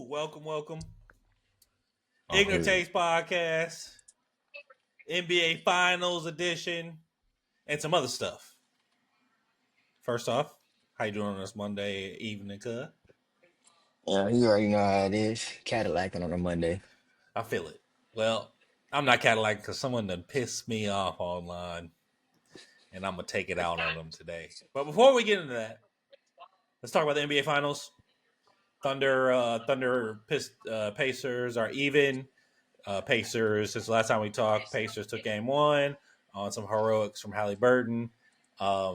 Welcome. Oh, Ignorant Takes Podcast, NBA Finals edition, and some other stuff. First off, how you doing on this Monday evening, cuz? Yeah, you already know how it is. Cadillacing on a Monday. I feel it. Well, I'm not Cadillac because someone done pissed me off online, and I'm going to take it out on them today. But before we get into that, let's talk about the NBA Finals. Pacers are even. Pacers, since the last time we talked, Pacers took game one on some heroics from Halliburton.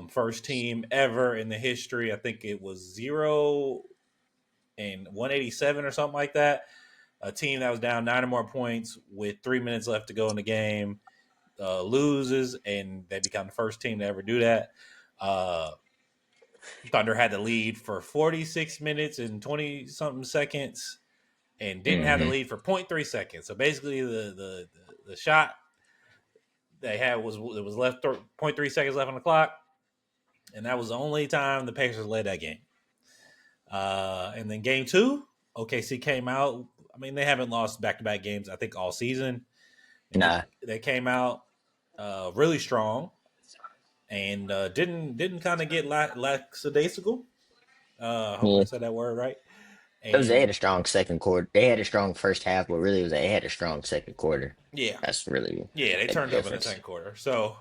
First team ever in the history. I think it was 0-187 or something like that. A team that was down 9 or more points with 3 minutes left to go in the game loses, and they become the first team to ever do that. Thunder had the lead for 46 minutes and 20 something seconds and didn't have the lead for 0.3 seconds. So basically, the shot they had was left 0.3 seconds left on the clock, and that was the only time the Pacers led that game. And then game two, OKC came out. I mean, they haven't lost back-to-back games, I think, all season. Nah. They came out really strong and didn't kind of get lackadaisical. Hopefully Yeah. I said that word right. They And had a strong second quarter. They had a strong first half, but really they had a strong second quarter. yeah, That's really they the turned up in the difference. second quarter. So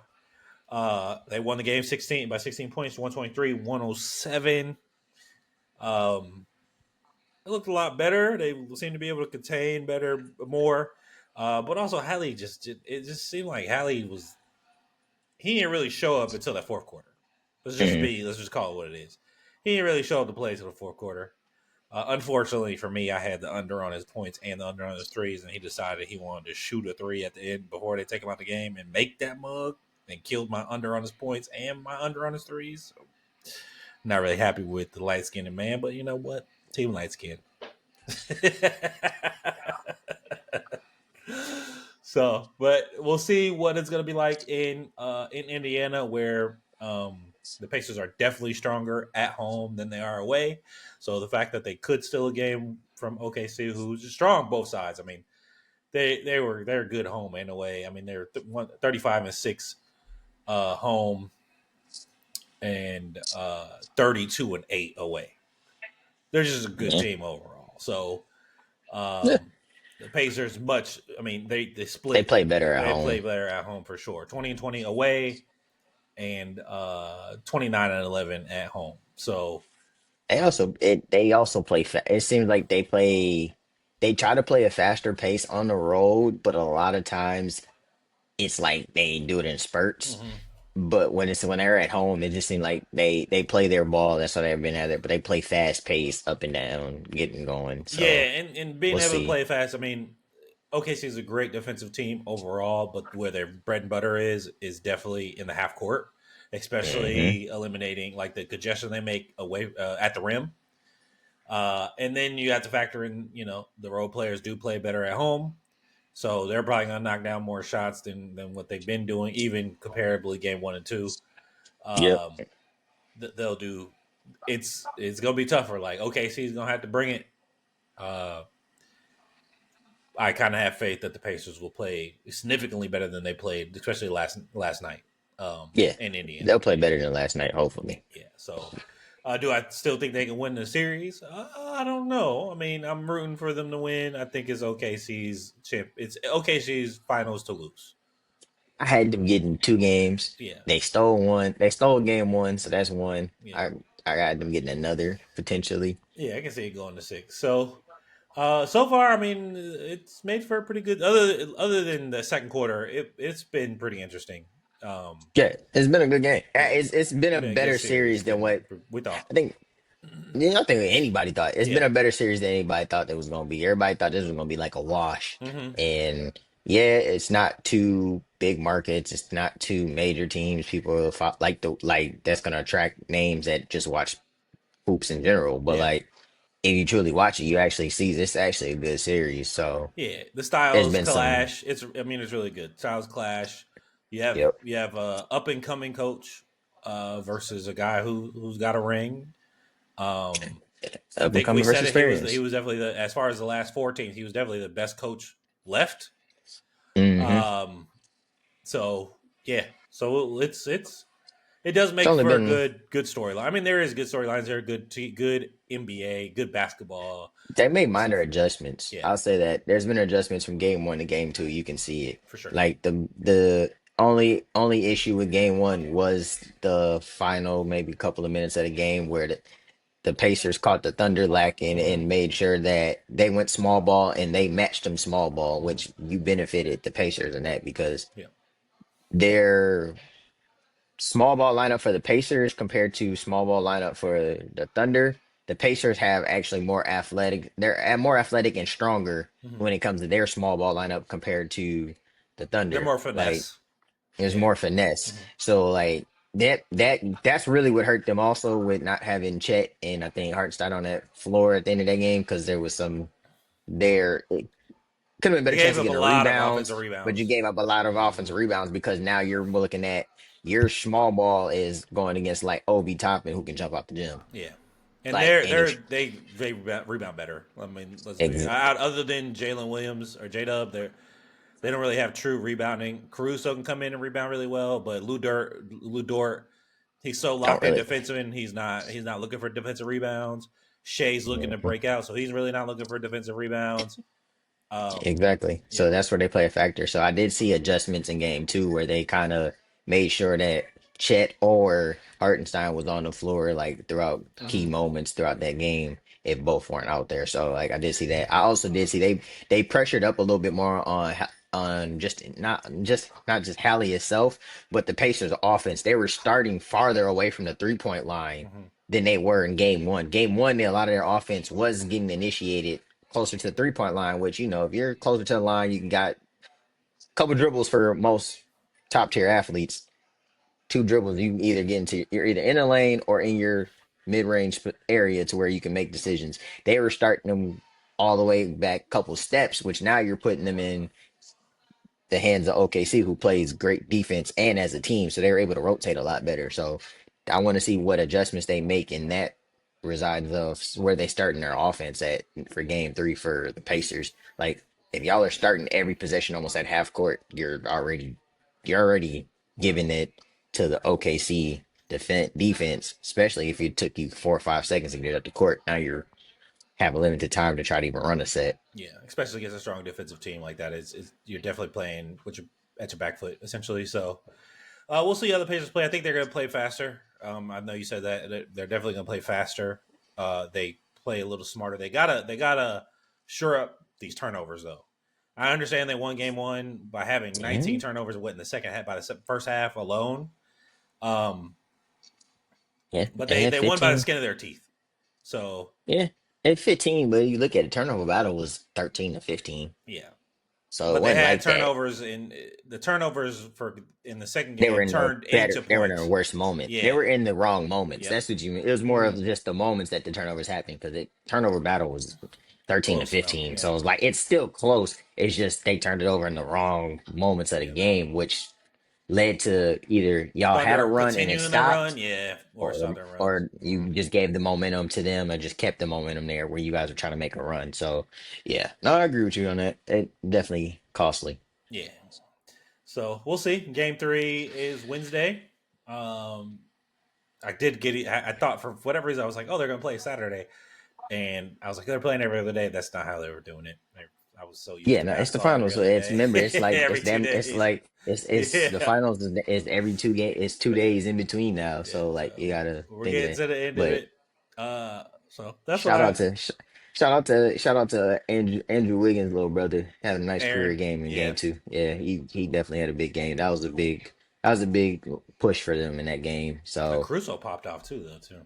they won the game 16 points, 123-107. It looked a lot better. They seemed to be able to contain more. But also Hallie it just seemed like Hallie he didn't really show up until that fourth quarter. Let's just call it what it is. He didn't really show up to play until the fourth quarter. Unfortunately for me, I had the under on his points and the under on his threes, and he decided he wanted to shoot a three at the end before they take him out the game and make that mug, and killed my under on his points and my under on his threes. So, not really happy with the light skinned man, but you know what? Team light skin. So, but we'll see what it's going to be like in Indiana, where the Pacers are definitely stronger at home than they are away. So the fact that they could steal a game from OKC, who's strong both sides. I mean, they're good home and away. I mean, they're 35-6 home and 32-8 away. They're just a good Yeah. team overall. So Yeah. the Pacers they They split. play better at They play home. better at home for sure. 20-20 away and 29-11 at home. So They also play it seems like they try to play a faster pace on the road, but a lot of times it's like they do it in spurts. mhm. But when they're at home, it just seems like they play their ball. That's why they've been at it. But they play fast pace, up and down, getting going. So Yeah, and being we'll able to see. play fast. I mean, OKC is a great defensive team overall, but where their bread and butter is definitely in the half court, Hmm. especially eliminating like the congestion they make away at the rim. And then you have to factor in, the role players do play better at home. So they're probably going to knock down more shots than what they've been doing, even comparably game one and two. Yep. Um, they'll do. It's going to be tougher. Like OKC's going to have to bring it. Uh, I kind of have faith that the Pacers will play significantly better than they played, especially last night Yeah. in Indiana. They'll play better than last night, hopefully. Yeah. So, do I still think they can win the series? I don't know. I mean, I'm rooting for them to win. I think it's OKC's champ. It's OKC's finals to lose. I had them getting two games. Yeah. They stole one. They stole game one, so that's one. Yeah. I got them getting another potentially. Yeah. I can see it going to six. So, so far, I mean, it's made for a pretty good. Other than the second quarter, it's been pretty interesting. Yeah, it's been a good game. Yeah, It's been it's a been a good better series series than than what we thought. I think. Yeah, I think anybody thought it's been Yeah. a better series than anybody thought it was going to be. Everybody thought this was going to be like a wash, Mm-hmm. and yeah, it's not two big markets. It's not two major teams. People like that's going to attract names that just watch hoops in general. But Yeah. like if you truly watch it, you actually see this is actually a good series. So Yeah, the there's styles been some. clash. It's really good. Styles clash. You have Yep. you have a up and coming coach versus a guy who's got a ring. Um, I Up and think we coming said versus it. He experience. was definitely as far as the last 14, he was definitely the best coach left. Mm-hmm. Um, so yeah, so it does It's make only for a been good storyline. I mean, there is good storylines. There are good NBA, good basketball. they made So minor adjustments. yeah, I'll say that there's been adjustments from game one to game two. You can see it. for sure. Like the only issue with game one was the final maybe couple of minutes of the game where the Pacers caught the Thunder lacking Mm-hmm, and made sure that they went small ball and they matched them small ball, mm-hmm. which you benefited the Pacers in that because Yeah, their small ball lineup for the Pacers compared to small ball lineup for the Thunder, the Pacers have actually more athletic. They're more athletic and stronger mm-hmm. when it comes to their small ball lineup compared to the They're Thunder. more Like finesse. there's Yeah. more finesse. Mm-hmm. So like that's really what hurt them also with not having Chet and I think Hartenstein on that floor at the end of that game because there was some there it could have been a They better chance gave of up a getting lot of rebounds, offensive but you rebounds. gave up a lot of Mm-hmm. offensive rebounds because now you're looking at your small ball is going against like Obi Toppin who can jump out the gym. Yeah, and Like and if they rebound better. I mean, let's be ex- other than Jalen Williams or J Dub, they don't really have true rebounding. Caruso can come in and rebound really well, but Lou Dort, he's so don't locked in really defensive, and he's not looking for defensive rebounds. Shea's looking to Mhm. break out, so he's really not looking for defensive rebounds. Exactly. Yeah, So that's where they play a factor. So I did see adjustments in game two where they kind of made sure that Chet or Hartenstein was on the floor like throughout key hmm moments throughout that game if both weren't out there. So like I did see that. I also did see they pressured up a little bit more on on not just Hallie itself, but the Pacers offense. They were starting farther away from the 3-point line hmm than they were in game one. Game one, a lot of their offense was getting initiated closer to the 3-point line, which if you're closer to the line, you can got a couple dribbles for most top tier athletes. Two dribbles, you can either get into you're either in a lane or in your mid range area to where you can make decisions. They were starting them all the way back a couple steps, which now you're putting them in the hands of OKC, who plays great defense and as a team, so they were able to rotate a lot better. So I want to see what adjustments they make in that resides of where they starting their offense at for game three for the Pacers. Like if y'all are starting every possession almost at half court, you're already giving it to the OKC defense, especially if it took you 4 or 5 seconds to get up the court. Now you're have a limited time to try to even run a set. yeah, especially against a strong defensive team like that. Is you're definitely playing with your at your back foot essentially. So we'll see how the Pacers play. I think they're going to play faster. I know you said that they're definitely going to play faster. They play a little smarter. They gotta shore up these turnovers though. I understand they won game one by having 19 Yeah, turnovers. What in the second half by the first half alone. Um, yeah, but and at they won by the 15. skin of their teeth. So Yeah, at 15, but you look at it, turnover battle was 13 to 15. yeah, So it but they wasn't had like that. turnovers in the turnovers for in the second They were game in the turned into they were in the points. worst moments. They Yeah. were in the wrong moments. Yep. That's what you mean. It was more of Mm-hmm. just the moments that the turnovers happened because it turnover battle was 13 to Close though. 15. Yeah. So it's like it's still close. It's just they turned it over in the wrong moments of the Yeah. game, which led to either y'all had a Thunder run and it continuing their run, stopped, yeah, or or stop their run. or you just gave the momentum to them and just kept the momentum there where you guys were trying to make a run. So yeah, no, I agree with you on that. It definitely costly. Yeah. So we'll see. Game three is Wednesday. Um, I did get it. I thought for whatever reason I was like, oh, they're gonna play Saturday, and I was like, they're playing every other day. That's not how they were doing it. I was so used Yeah, to no, it's the basketball every finals. So other it's day, remember, it's like every it's two them. It's days. like it's the Yeah. finals is every 2 game. It's 2 days in between now. Yeah. So So like you gotta we're think of getting it. to the end of But it. So that's what shout out I to shout out to Andrew Wiggins' little brother. Had a nice career Aaron. game in Yeah. game two. Yeah, he definitely had a big game. That was a big push for them in that game. So Caruso popped off too, though. Too.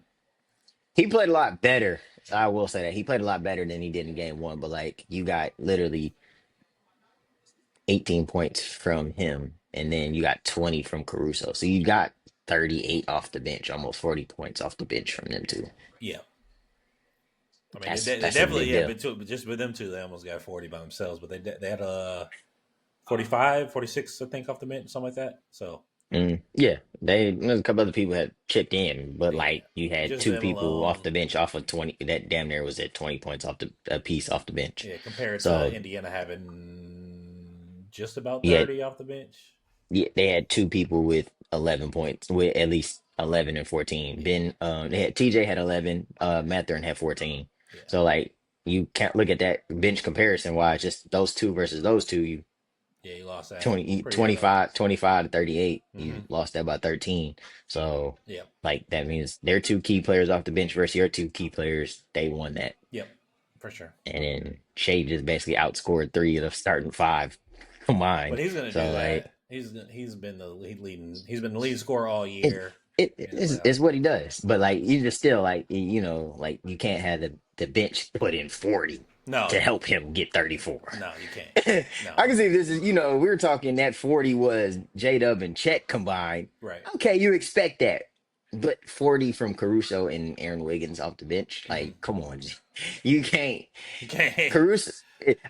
he played a lot better. I will say that he played a lot better than he did in game one. But like you got literally 18 points from him, and then you got 20 from Caruso. So you got 38 off the bench, almost 40 points off the bench from them too. Yeah. I mean, they That's a big definitely deal. but just with them two, they almost got 40 by themselves. But they had 45, 46, I think, off the bench, something like that. So Yeah, there's a couple other people had chipped in, but Yeah, like you had just two them people off alone. the bench off of 20 that damn near was at 20 points off the a piece off the bench. Yeah, compared to So Indiana having just about you had 30 off the bench. yeah, they had two people with 11 points, with at least 11 and 14. Yeah, They had TJ had 11, Matherin had 14. yeah, So like you can't look at that bench comparison wise, just those two versus those two, you yeah. You lost that 20 pretty handily. 25 25 to 38, you Mm-hmm. lost that by 13. So Yep, like that means their two key players off the bench versus your two key players, they won that. yep, for sure. And then Shea just basically outscored three of the starting five But combined. he's going to do So like that. He's been the leading. He's been the lead scorer all it year in the it's playoffs. what he does. But like you just still like like you can't have the bench put in 40 No, to help him get 34. no, you can't. I No, can see this is, we were talking that 40 was J Dub and Chet combined. right. Okay, you expect that. But 40 from Caruso and Aaron Wiggins off the bench, Mm-hmm. like, come on. You can't. You can't. Caruso,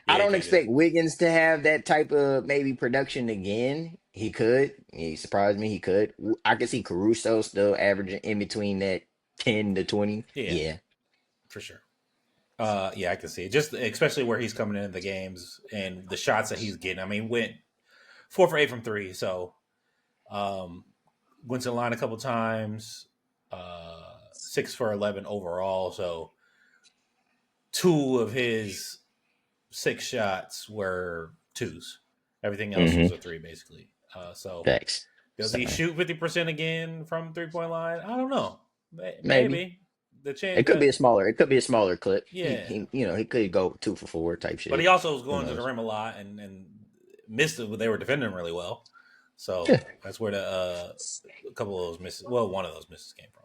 I Yeah, you don't can't do that. expect Wiggins to have that type of maybe production again. He could. He surprised me. He could. I could see Caruso still averaging in between that 10 to 20. Yeah, Yeah. for sure. Yeah, I can see it. Just especially where he's coming into the games and the shots that he's getting. I mean, went 4 for 8 from three, so um, went to the line a couple times. 6 for 11 overall. So two of his 6 shots were twos. Everything else was Mm-hmm. a three, basically. So Facts. does So he shoot 50% again from 3 point line? I don't know. maybe. Maybe the chance. It could be a smaller. It could be a smaller clip. Yeah, He could go 2 for 4 type but he shit. also was Who going to the knows? rim a lot and missed it. But they were defending really well, Yeah. so that's where the a couple of those misses. Well, one of those misses came from.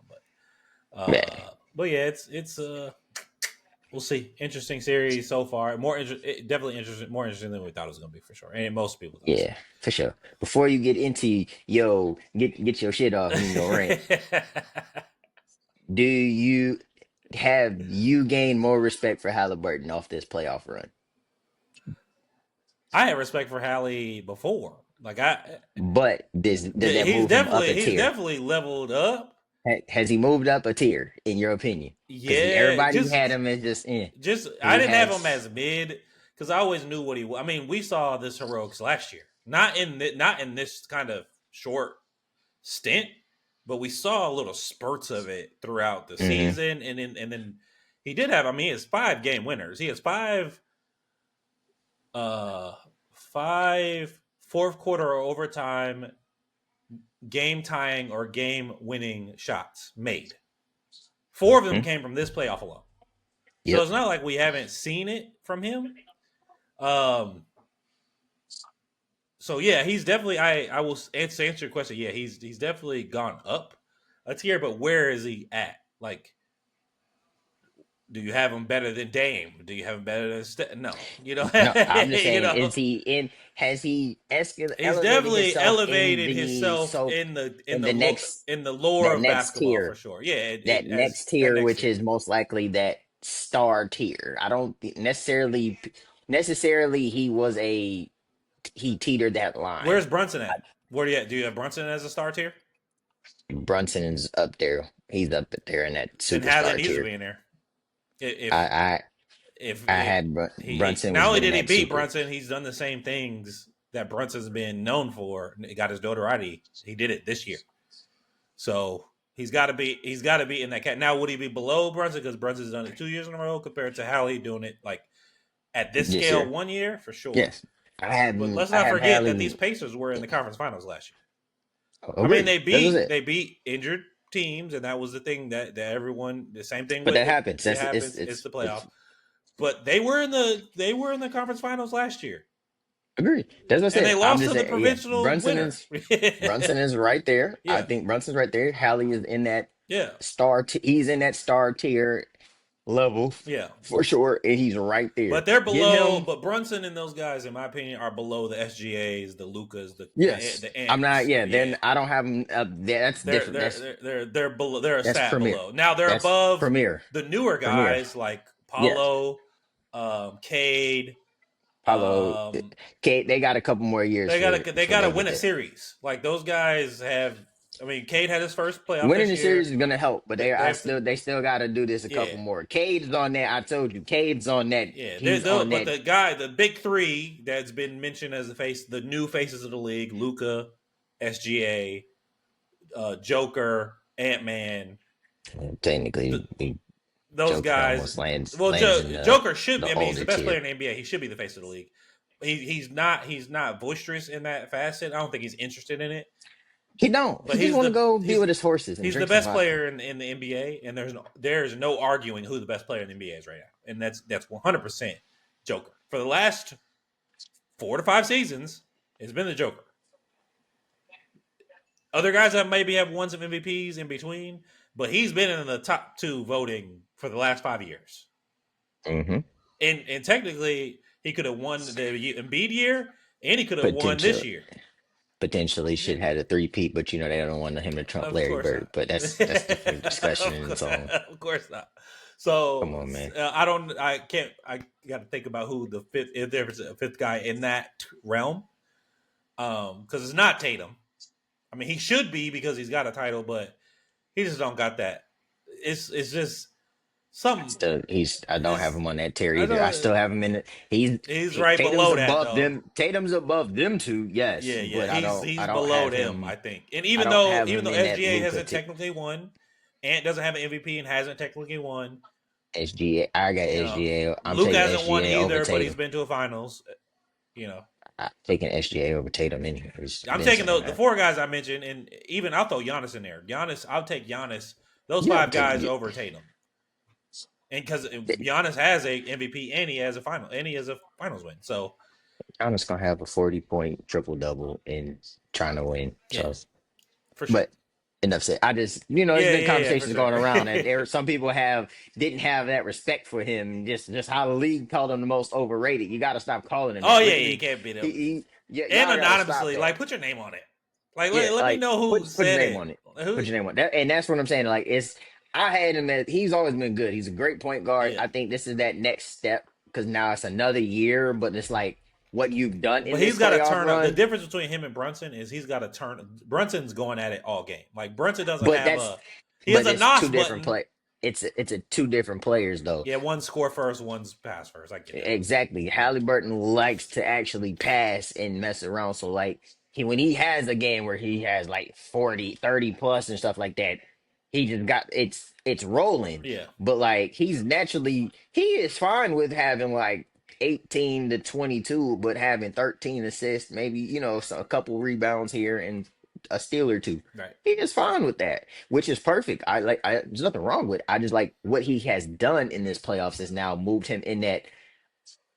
Yeah. But yeah, it's we'll see. Interesting series so far. Definitely interesting. More interesting than we thought it was going to be for sure. And most people thought Yeah, for sure. Before you get into get your shit off and you go rant. so. Do you have you gained more respect for Halliburton off this playoff run? I had respect for Hallie before. Like But does that he's move him up definitely a he's tier? definitely leveled up. Has he moved up a tier in your opinion? Because Yeah, everybody had him as just just because I he didn't have has. him as mid because I always knew what he was. I mean, we saw this heroics last year, not in this kind of short stint, but we saw little spurts of it throughout the Hmm. season, and then he did have. I mean, he has 5 game winners. He has uh, five fourth quarter or overtime game tying or game winning shots made. 4 of them Hmm. came from this playoff alone. So Yep. it's not like we haven't seen it from him. Um, so yeah, he's definitely. I will answer your question. Yeah, he's definitely gone up a tier, but where is he at? Like, do you have him better than Dame? Do you have him better than No? You know, No, I'm just you saying, know. is he in? Has he He's elevated definitely himself in elevated the himself so in the in the next in the lore that of next basketball for tier? sure. Yeah, That as next that tier, next which tier. is most likely that star tier. I don't necessarily he teetered that Where's line. Brunson at? Where do you have Brunson as a star tier? Brunson's up there. He's up there in that Then Hadley superstar needs to tier. be in there. I If I I if had he Brunson not was only in did he that beat super. Brunson, he's done the same things that Brunson's been known for. He got his notoriety. He did it this year, so he's got to be in that cat. Now, would he be below Brunson because Brunson's done it 2 years in a row compared to Hallie doing it like at this Yes, scale sir. 1 year for sure? Yes, But let's I not have forget that Hallie. these Pacers were in the conference finals last year. I mean, Agree. This was it. they beat injured teams, and that was the thing that everyone the same thing But with that happens. it That's happens. It's the playoffs. it's But they were in the conference finals last year, Agree. That's what I and they said. I'm lost just to the saying, yeah, provincial winner. Brunson is right there. I Yeah, think Brunson's right there. Hallie is in that yeah, he's in that star tier level yeah. for sure, and he's right there. But they're Get below. him. But Brunson and those guys, in my opinion, are below the SGA's, the Lucas, Yes, the I'm not. Ants. Yeah, Yeah, then I don't have him up there. That's different. they're below. They're a That's stat premier. below. Now they're That's above premier. the newer Premier. guys like Yes. Paulo, Cade. Paulo, Kate, they got a couple more years They for gotta they win get a there. series. Like those guys have. I mean, Cade had his first playoff Winning this the series year. is gonna help, but They have to. they still got to do this a Yeah, couple more. Cade's on that. I told you, Cade's on that. yeah. He's on But that. the big three that's been mentioned as the new faces of the league: Luca, SGA, Joker, Ant Man. Technically, Those Joker guys. almost Well, lands in Joker should be. the I mean, he's the older best player tier. in the NBA. He should be the face of the league. He's not. He's not boisterous in that facet. I don't think he's interested in it. He don't. But He just want to go be with his horses and he's the drink some best vodka. player in the NBA, and there's no arguing who the best player in the NBA is right now, and that's 100% Joker. For the last 4 to 5 seasons, it's been the Joker. Other guys that maybe have won some MVPs in between, but he's been in the top two voting for the last 5 years. Mm-hmm. And technically, he could have won the Embiid year, and he could have won this Potential, year. potentially should Yeah. have had a three-peat, but they don't want him to trump Of Larry course Bird. not. But that's different discussion in its own. Of course not. Come So on, man. I don't. I can't. I got to think about who the fifth. If there's a fifth guy in that realm, because it's not Tatum. I mean, he should be because he's got a title, but he just don't got that. It's just some. I don't have It's him on that tier I either. I know still have him in it. he's right Tatum's below that above though. them. Tatum's above them two, yes, Yeah, yeah. but He's I don't below have them, I him. think. And I don't have even him though in that SGA Luca hasn't tier. technically won, Ant doesn't have an MVP and hasn't technically won. SGA, I got SGA. I'm Luke taking hasn't won SGA over either, but he's Tatum. been to a finals. You know, I'm taking SGA over Tatum anyways. I've I'm been taking saying the that. four guys I mentioned, and even I'll throw Giannis in there. I'll take Giannis. Those Yeah, five I'm guys taking over Tatum, and because Giannis has a MVP and he has a finals win. So Giannis gonna have a 40-point triple double in trying to win. yeah, So, for sure. but enough said. I just it's Yeah, been yeah, yeah, for conversations going sure. around that there some people didn't have that respect for him. Just how the league called him the most overrated. You got to stop calling him Oh that. yeah, Look at yeah, you him. can't beat him. Y'all And got to stop anonymously, that. like put your name on it. Like Yeah, let me like know who put your said name it. on it. Who? Put your name on it. And that's what I'm saying. Like I had him that he's always been good. He's a great point guard. Yeah. I think this is that next step because now it's another year, but it's like what you've done in But this he's got to playoff turn up. The run. difference between him and Brunson is he's got to turn. Brunson's going at it all game. Like Brunson doesn't But have that's a. He has but a it's NOS two different button. play. It's a two different players though. Yeah, one score first, one's pass first. I get that. Exactly. Yeah. Halliburton likes to actually pass and mess around. So like when he has a game where he has like 40, 30 plus and stuff like that, he just got it's rolling. Yeah. But like he is fine with having like 18 to 22, but having 13 assists, maybe, so a couple rebounds here and a steal or two. Right. He is fine with that, which is perfect. There's nothing wrong with it. I just like what he has done in this playoffs has now moved him in that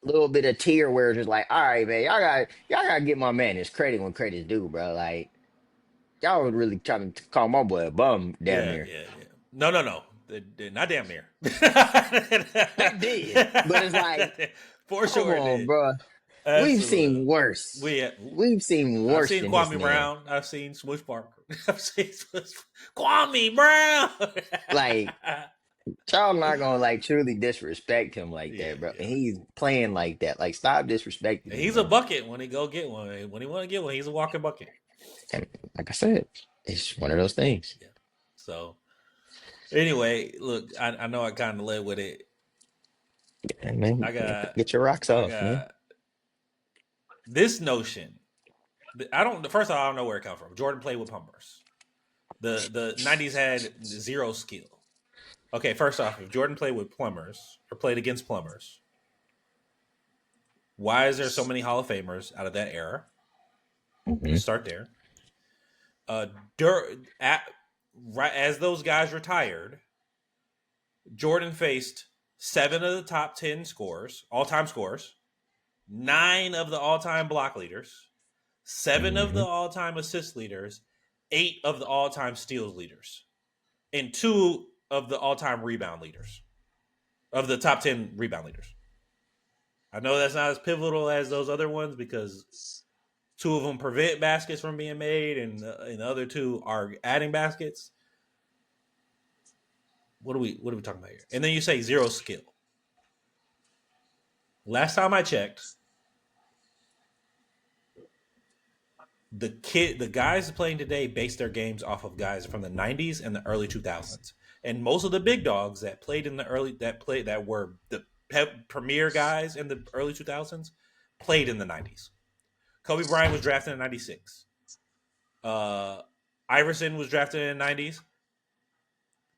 little bit of tier where it's just like, all right, man, y'all gotta get my man his credit when credit's due, bro. Like y'all was really trying to call my boy a bum, damn Yeah. near. Yeah. Yeah. No. No. No. They're not damn near. They did, but it's like, For come sure it on, did. bro. We've Absolutely. seen worse. We. We've seen I've worse seen than this Kwame man. Brown. I've seen Smush Parker. I've seen Kwame Brown. Like y'all not gonna like truly disrespect him like Yeah, that, bro. yeah. And he's playing like that. Like stop disrespecting And him, he's a bro. bucket when he go get one. When he want to get one, he's a walking bucket. And like I said, it's one of those things. Yeah. So anyway, look, I know I kind of led with it. And man, I got get your rocks I off, man. got this notion. I don't. First of all, I don't know where it comes from. Jordan played with pumpers. The '90s had zero skill. Okay, first off, if Jordan played with plumbers or played against plumbers, why is there so many Hall of Famers out of that era? Hmm. Let's start there. Uh, dur- at, right as those guys retired, Jordan faced 7 of the top 10 scores, all-time scores, 9 of the all-time block leaders, 7 of the Hmm. all-time assist leaders, 8 of the all-time steals leaders, and 2 of the all-time rebound leaders of the top 10 rebound leaders. I know that's not as pivotal as those other ones because 2 of them prevent baskets from being made, and the other 2 are adding baskets. What are we talking about here? And then you say zero skill. Last time I checked, the guys playing today base their games off of guys from the '90s and the early 2000s, and most of the big dogs that played in the early that were the premier guys in the early 2000s played in the '90s. Kobe Bryant was drafted in '96. Uh, Iverson was drafted in the '90s.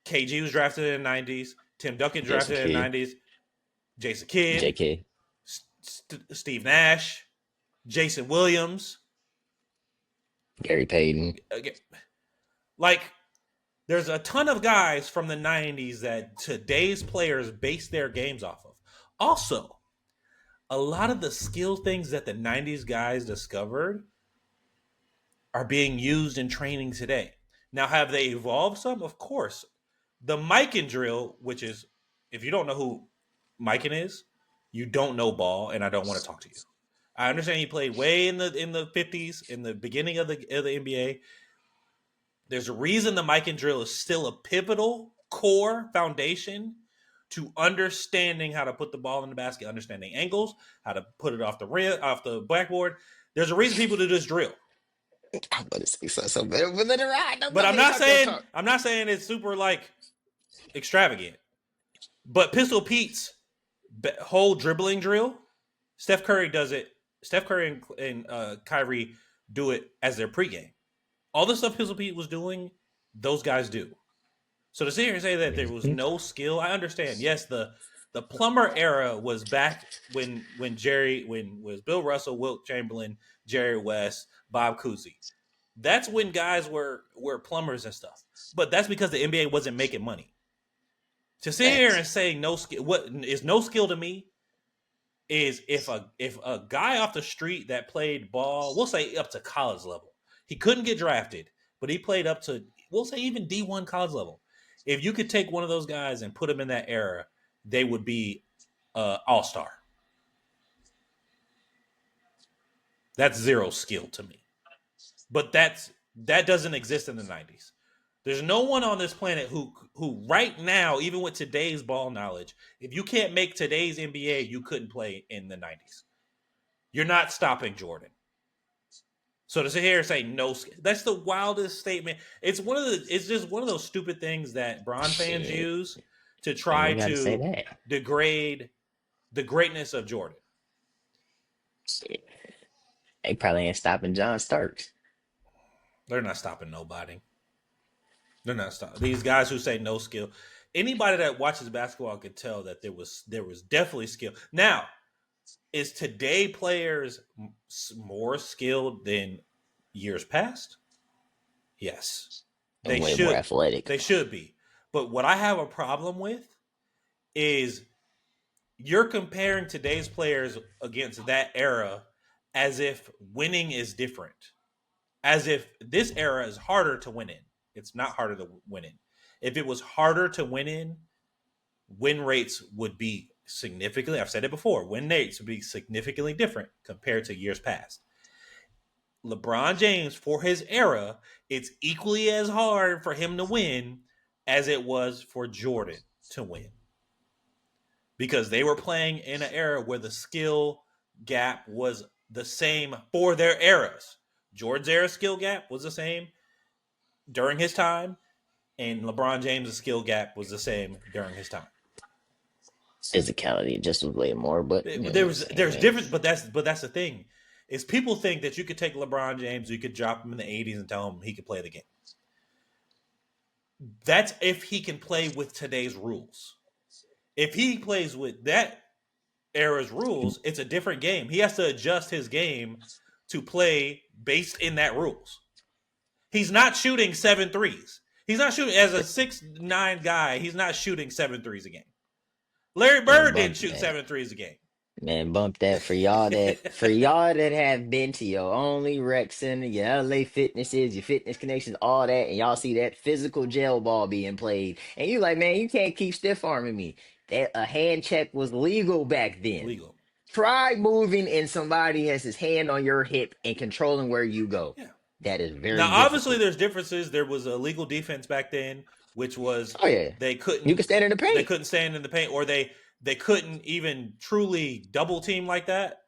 KG was drafted in the '90s. Tim Duncan Jason drafted in the Kidd, '90s. Jason Kidd, JK, Steve Nash, Jason Williams. Gary Payton. Like, there's a ton of guys from the '90s that today's players base their games off of. Also, a lot of the skill things that the '90s guys discovered are being used in training today. Now, have they evolved some? Of course. The Mikan drill, which is, if you don't know who Mikan is, you don't know ball, and I don't want to talk to you. I understand he played way in the 50s, in the beginning of the NBA. There's a reason the Mikan drill is still a pivotal core foundation to understanding how to put the ball in the basket, understanding angles, how to put it off the rim, off the backboard. There's a reason people do this drill. I'm about to say so better, but let it ride. Don't But let I'm me not talk your saying talk. I'm not saying it's super like extravagant. But Pistol Pete's whole dribbling drill, Steph Curry does it. Steph Curry and Kyrie do it as their pregame. All the stuff Pistol Pete was doing, those guys do. So to sit here and say that there was no skill, I understand. Yes, the plumber era was back when Jerry when was Bill Russell, Wilt Chamberlain, Jerry West, Bob Cousy. That's when guys were plumbers and stuff. But that's because the NBA wasn't making money. To sit here Facts. and say no skill, what is no skill to me is if a guy off the street that played ball, we'll say up to college level, he couldn't get drafted, but he played up to, we'll say, even D1 college level. If you could take one of those guys and put them in that era, they would be all star. That's zero skill to me. But that doesn't exist in the '90s. There's no one on this planet who right now, even with today's ball knowledge, if you can't make today's NBA, you couldn't play in the '90s. You're not stopping Jordan. So to sit here and say no, that's the wildest statement. It's just one of those stupid things that Bron fans Shit. use to Ain't try even got to say to that. degrade the greatness of Jordan. Shit. They probably ain't stopping John Starks. They're not stopping nobody. They're not stopping these guys who say no skill. Anybody that watches basketball could tell that there was definitely skill. Now, is today players more skilled than years past? Yes, And they way more should. athletic. They should be. But what I have a problem with is you're comparing today's players against that era as if winning is different. As if this era is harder to win in. It's not harder to win in. If it was harder to win in, win rates would be significantly, I've said it before, win rates would be significantly different compared to years past. LeBron James, for his era, it's equally as hard for him to win as it was for Jordan to win. Because they were playing in an era where the skill gap was the same for their eras. Jordan's era skill gap was the same during his time, and LeBron James' skill gap was the same during his time. Physicality just was way more, but you know, same There's thing. difference, but that's the thing is people think that you could take LeBron James, you could drop him in the '80s and tell him he could play the game. That's if he can play with today's rules. If he plays with that era's rules, it's a different game. He has to adjust his game to play based in that rules. He's not shooting 7 threes. He's not shooting as a 6'9" guy. He's not shooting 7 threes a game. Larry Man, Bird didn't bump shoot that. 7 threes a game. Man, bump that for y'all that have been to your only rec center, your LA fitnesses, your fitness connections, all that, and y'all see that physical gel ball being played, and you like, man, you can't keep stiff arming me. That a hand check was legal back then. Legal. Try moving and somebody has his hand on your hip and controlling where you go. Yeah. That is Now, very obviously, difficult. there's differences. There was a legal defense back then, which was Oh yeah, they you couldn't can stand in the they paint. couldn't stand in the paint, or they couldn't even truly double team like that,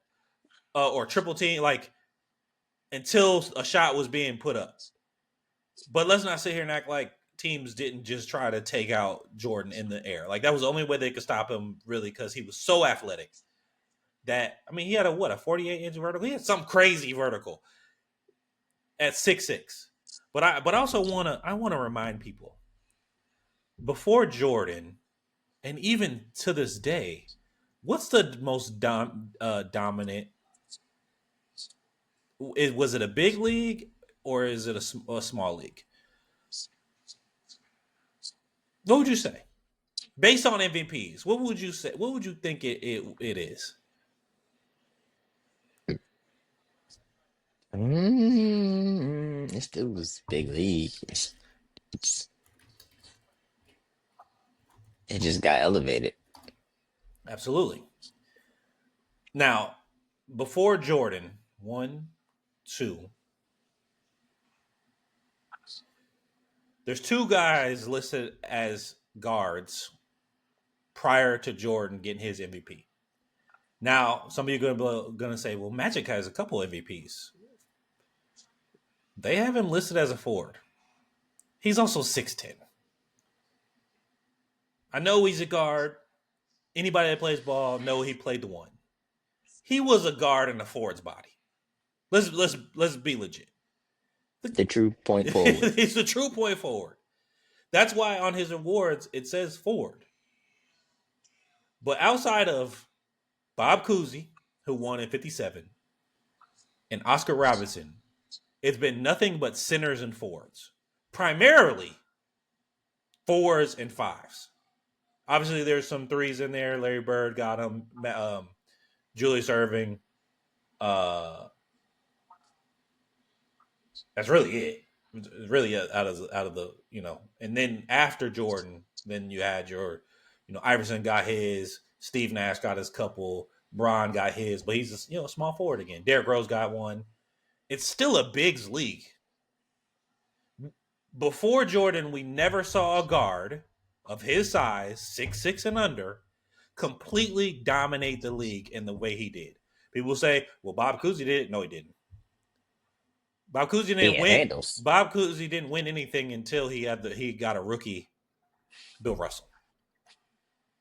or triple team. Like until a shot was being put up. But let's not sit here and act like teams didn't just try to take out Jordan in the air. Like that was the only way they could stop him, really, because he was so athletic. That I mean, he had a 48-inch vertical. He had some crazy vertical at 6'6". But I also wanna remind people before Jordan, and even to this day, what's the most dominant? Was it a big league or is it a small league? What would you say based on MVPs? What would you say? What would you think it is? It still was big league. It just got elevated. Absolutely. Now, before Jordan, one, two. There's two guys listed as guards prior to Jordan getting his MVP. Now, some of you are going to say, well, Magic has a couple MVPs. They have him listed as a forward. He's also 6'10". I know he's a guard. Anybody that plays ball know he played the one. He was a guard in the forward's body. Let's be legit. The true point forward. He's the true point forward. That's why on his awards it says forward. But outside of Bob Cousy, who won in '57, and Oscar Robertson, it's been nothing but centers and forwards. Primarily fours and fives. Obviously, there's some threes in there. Larry Bird got him. Julius Irving. That's really it. It's really out of the And then after Jordan, then you had your, Iverson got his. Steve Nash got his couple. Bron got his, but he's just, a small forward again. Derrick Rose got one. It's still a bigs league. Before Jordan, we never saw a guard of his size, 6'6" and under, completely dominate the league in the way he did. People say, well, Bob Cousy did it. No, he didn't. Bob Cousy He didn't had win. handles. Bob Cousy didn't win anything until he got a rookie, Bill Russell.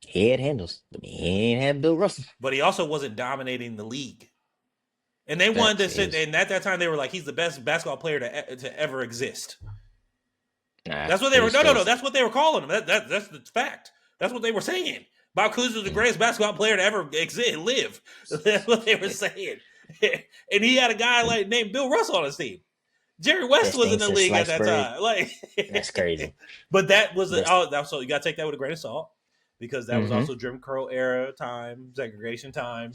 He had handles, but he ain't had Bill Russell. But he also wasn't dominating the league. And they wanted to Facts sit. is And at that time, they were like, he's the best basketball player to ever exist. nah. That's what they It were. was No. just That's what they were calling him. That's the fact. That's what they were saying. Bob Cousy was the greatest basketball player to ever exist, live. That's what they were saying. And he had a guy named Bill Russell on his team. Jerry West best was in thing the since league at sliced that bread. time. Like, That's crazy. but that was Best. so you got to take that with a grain of salt because that was Mm-hmm. also Jim Crow era time, segregation time.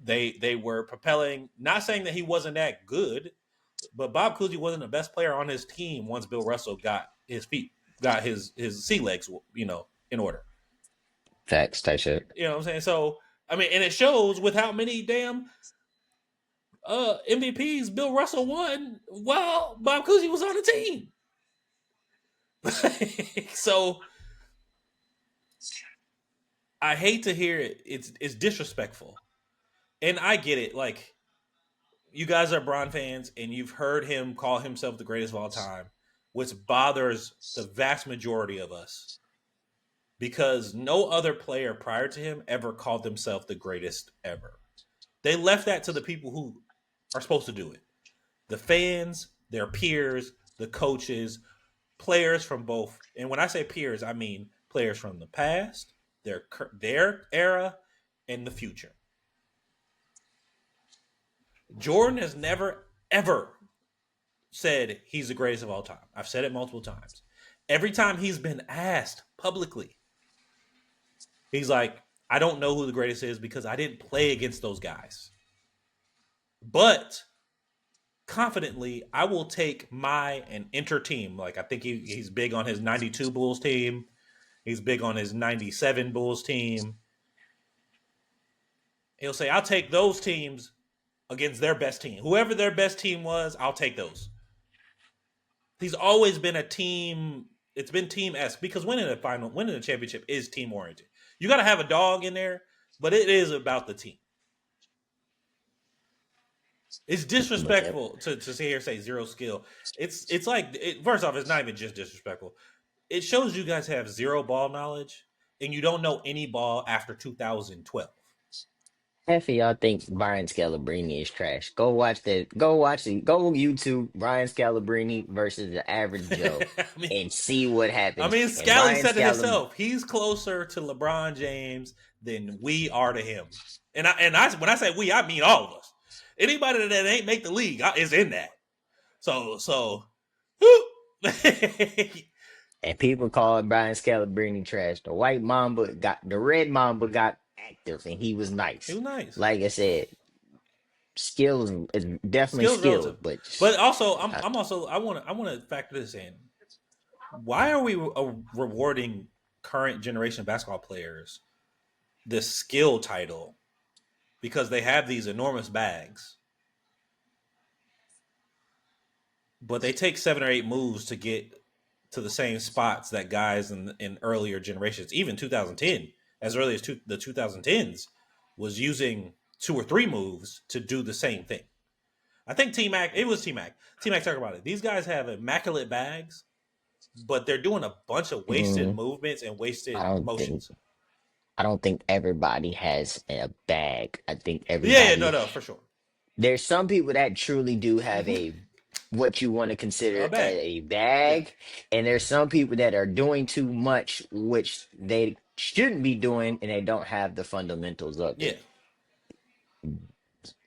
They were propelling. Not saying that he wasn't that good, but Bob Cousy wasn't the best player on his team once Bill Russell got his sea legs, in order. Facts type shit. You know what I'm saying? So I mean, and it shows with how many damn MVPs Bill Russell won while Bob Cousy was on the team. So I hate to hear it. It's disrespectful, and I get it. Like you guys are Bron fans, and you've heard him call himself the greatest of all time, which bothers the vast majority of us because no other player prior to him ever called themselves the greatest ever. They left that to the people who are supposed to do it: the fans, their peers, the coaches, players from both. And when I say peers, I mean players from the past, their era, and the future. Jordan has never ever said he's the greatest of all time. I've said it multiple times. Every time he's been asked publicly, he's like, I don't know who the greatest is because I didn't play against those guys. But confidently, I will take my and enter team. Like I think he's big on his 92 Bulls team. He's big on his 97 Bulls team. He'll say, I'll take those teams against their best team. Whoever their best team was, I'll take those. He's always been a team. It's been team-esque because winning a championship is team-oriented. You got to have a dog in there, but it is about the team. It's But that disrespectful to sit here and say zero skill. It's like first off, it's not even just disrespectful. It shows you guys have zero ball knowledge and you don't know any ball after 2012. half of y'all think Brian Scalabrine is trash. Go watch that. Go watch it. Go YouTube Brian Scalabrine versus the average Joe I mean, and see what I happens. mean, And Scally Brian said it Scalabrine, himself. He's closer to LeBron James than we are to him. And I when I say we, I mean all of us. Anybody that ain't make the league is in that. So, and people call Brian Scalabrine trash. The red Mamba got active and he was he nice. was nice. Like I said, skill is definitely Skills skill, relative, but but also I, I'm also I want to factor this in. Why are we rewarding current generation basketball players this skill title because they have these enormous bags, but they take 7 or 8 moves to get to the same spots that guys in earlier generations, even 2010, as early as the 2010s, was using 2 or 3 moves to do the same thing. I think T Mac, it was T Mac. T Mac talked about it. These guys have immaculate bags, but they're doing a bunch of wasted mm, movements and I wasted don't think motions. I don't think everybody has a bag. I think Yeah, no, everybody no, for sure. there's some people that truly do have a what you want to A consider bag. a Yeah, bag, and there's some people that are doing too much, which they shouldn't be doing, and they don't have the fundamentals of yeah. it.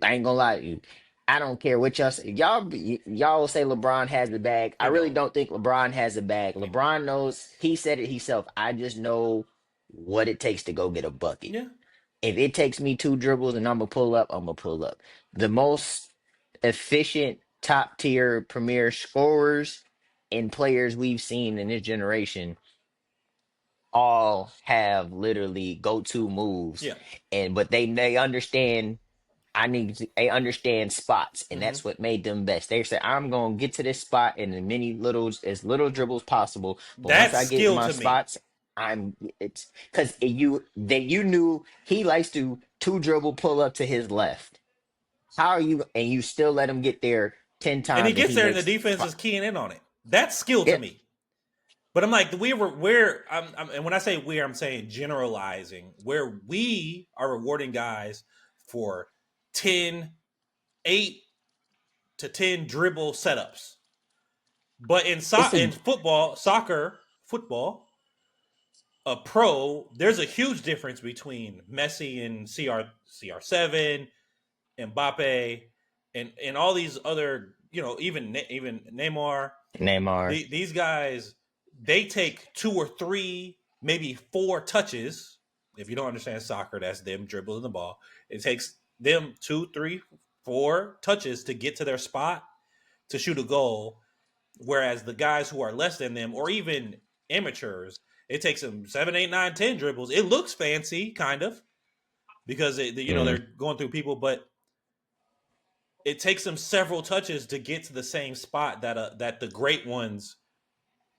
I ain't gonna lie to you. I don't care what y'all say. Y'all will say LeBron has the bag. I He really don't. don't think LeBron has the bag. He don't. LeBron knows. He said it himself. I just know what it takes to go get a bucket. Yeah, If it takes me 2 dribbles and I'm gonna pull up, I'm gonna pull up. The most efficient top tier premier scorers and players we've seen in this generation all have literally go-to moves, yeah. and but they understand. They understand spots, and Hmm. that's what made them best. They say, I'm gonna get to this spot in as little dribbles possible. But once That's I get in skill my to me. spots, it's because you knew he likes to 2 dribble pull up to his left. How are you and you still let him get there 10 And he times and gets he there, and the makes defense is keying in on it. That's skill to yeah, me. But I'm like, and when I say we, I'm saying generalizing, where we are rewarding guys for 10, 8 to 10 dribble setups. But it's a in football, a pro, there's a huge difference between Messi and CR7, Mbappe, and all these other, even Neymar. Neymar. These guys, they take 2 or 3, maybe 4 touches. If you don't understand soccer, that's them dribbling the ball. It takes them 2, 3, 4 touches to get to their spot to shoot a goal. Whereas the guys who are less than them, or even amateurs, it takes them 7, 8, 9, 10 dribbles. It looks fancy, kind of, because Mm. they're going through people, but it takes them several touches to get to the same spot that the great ones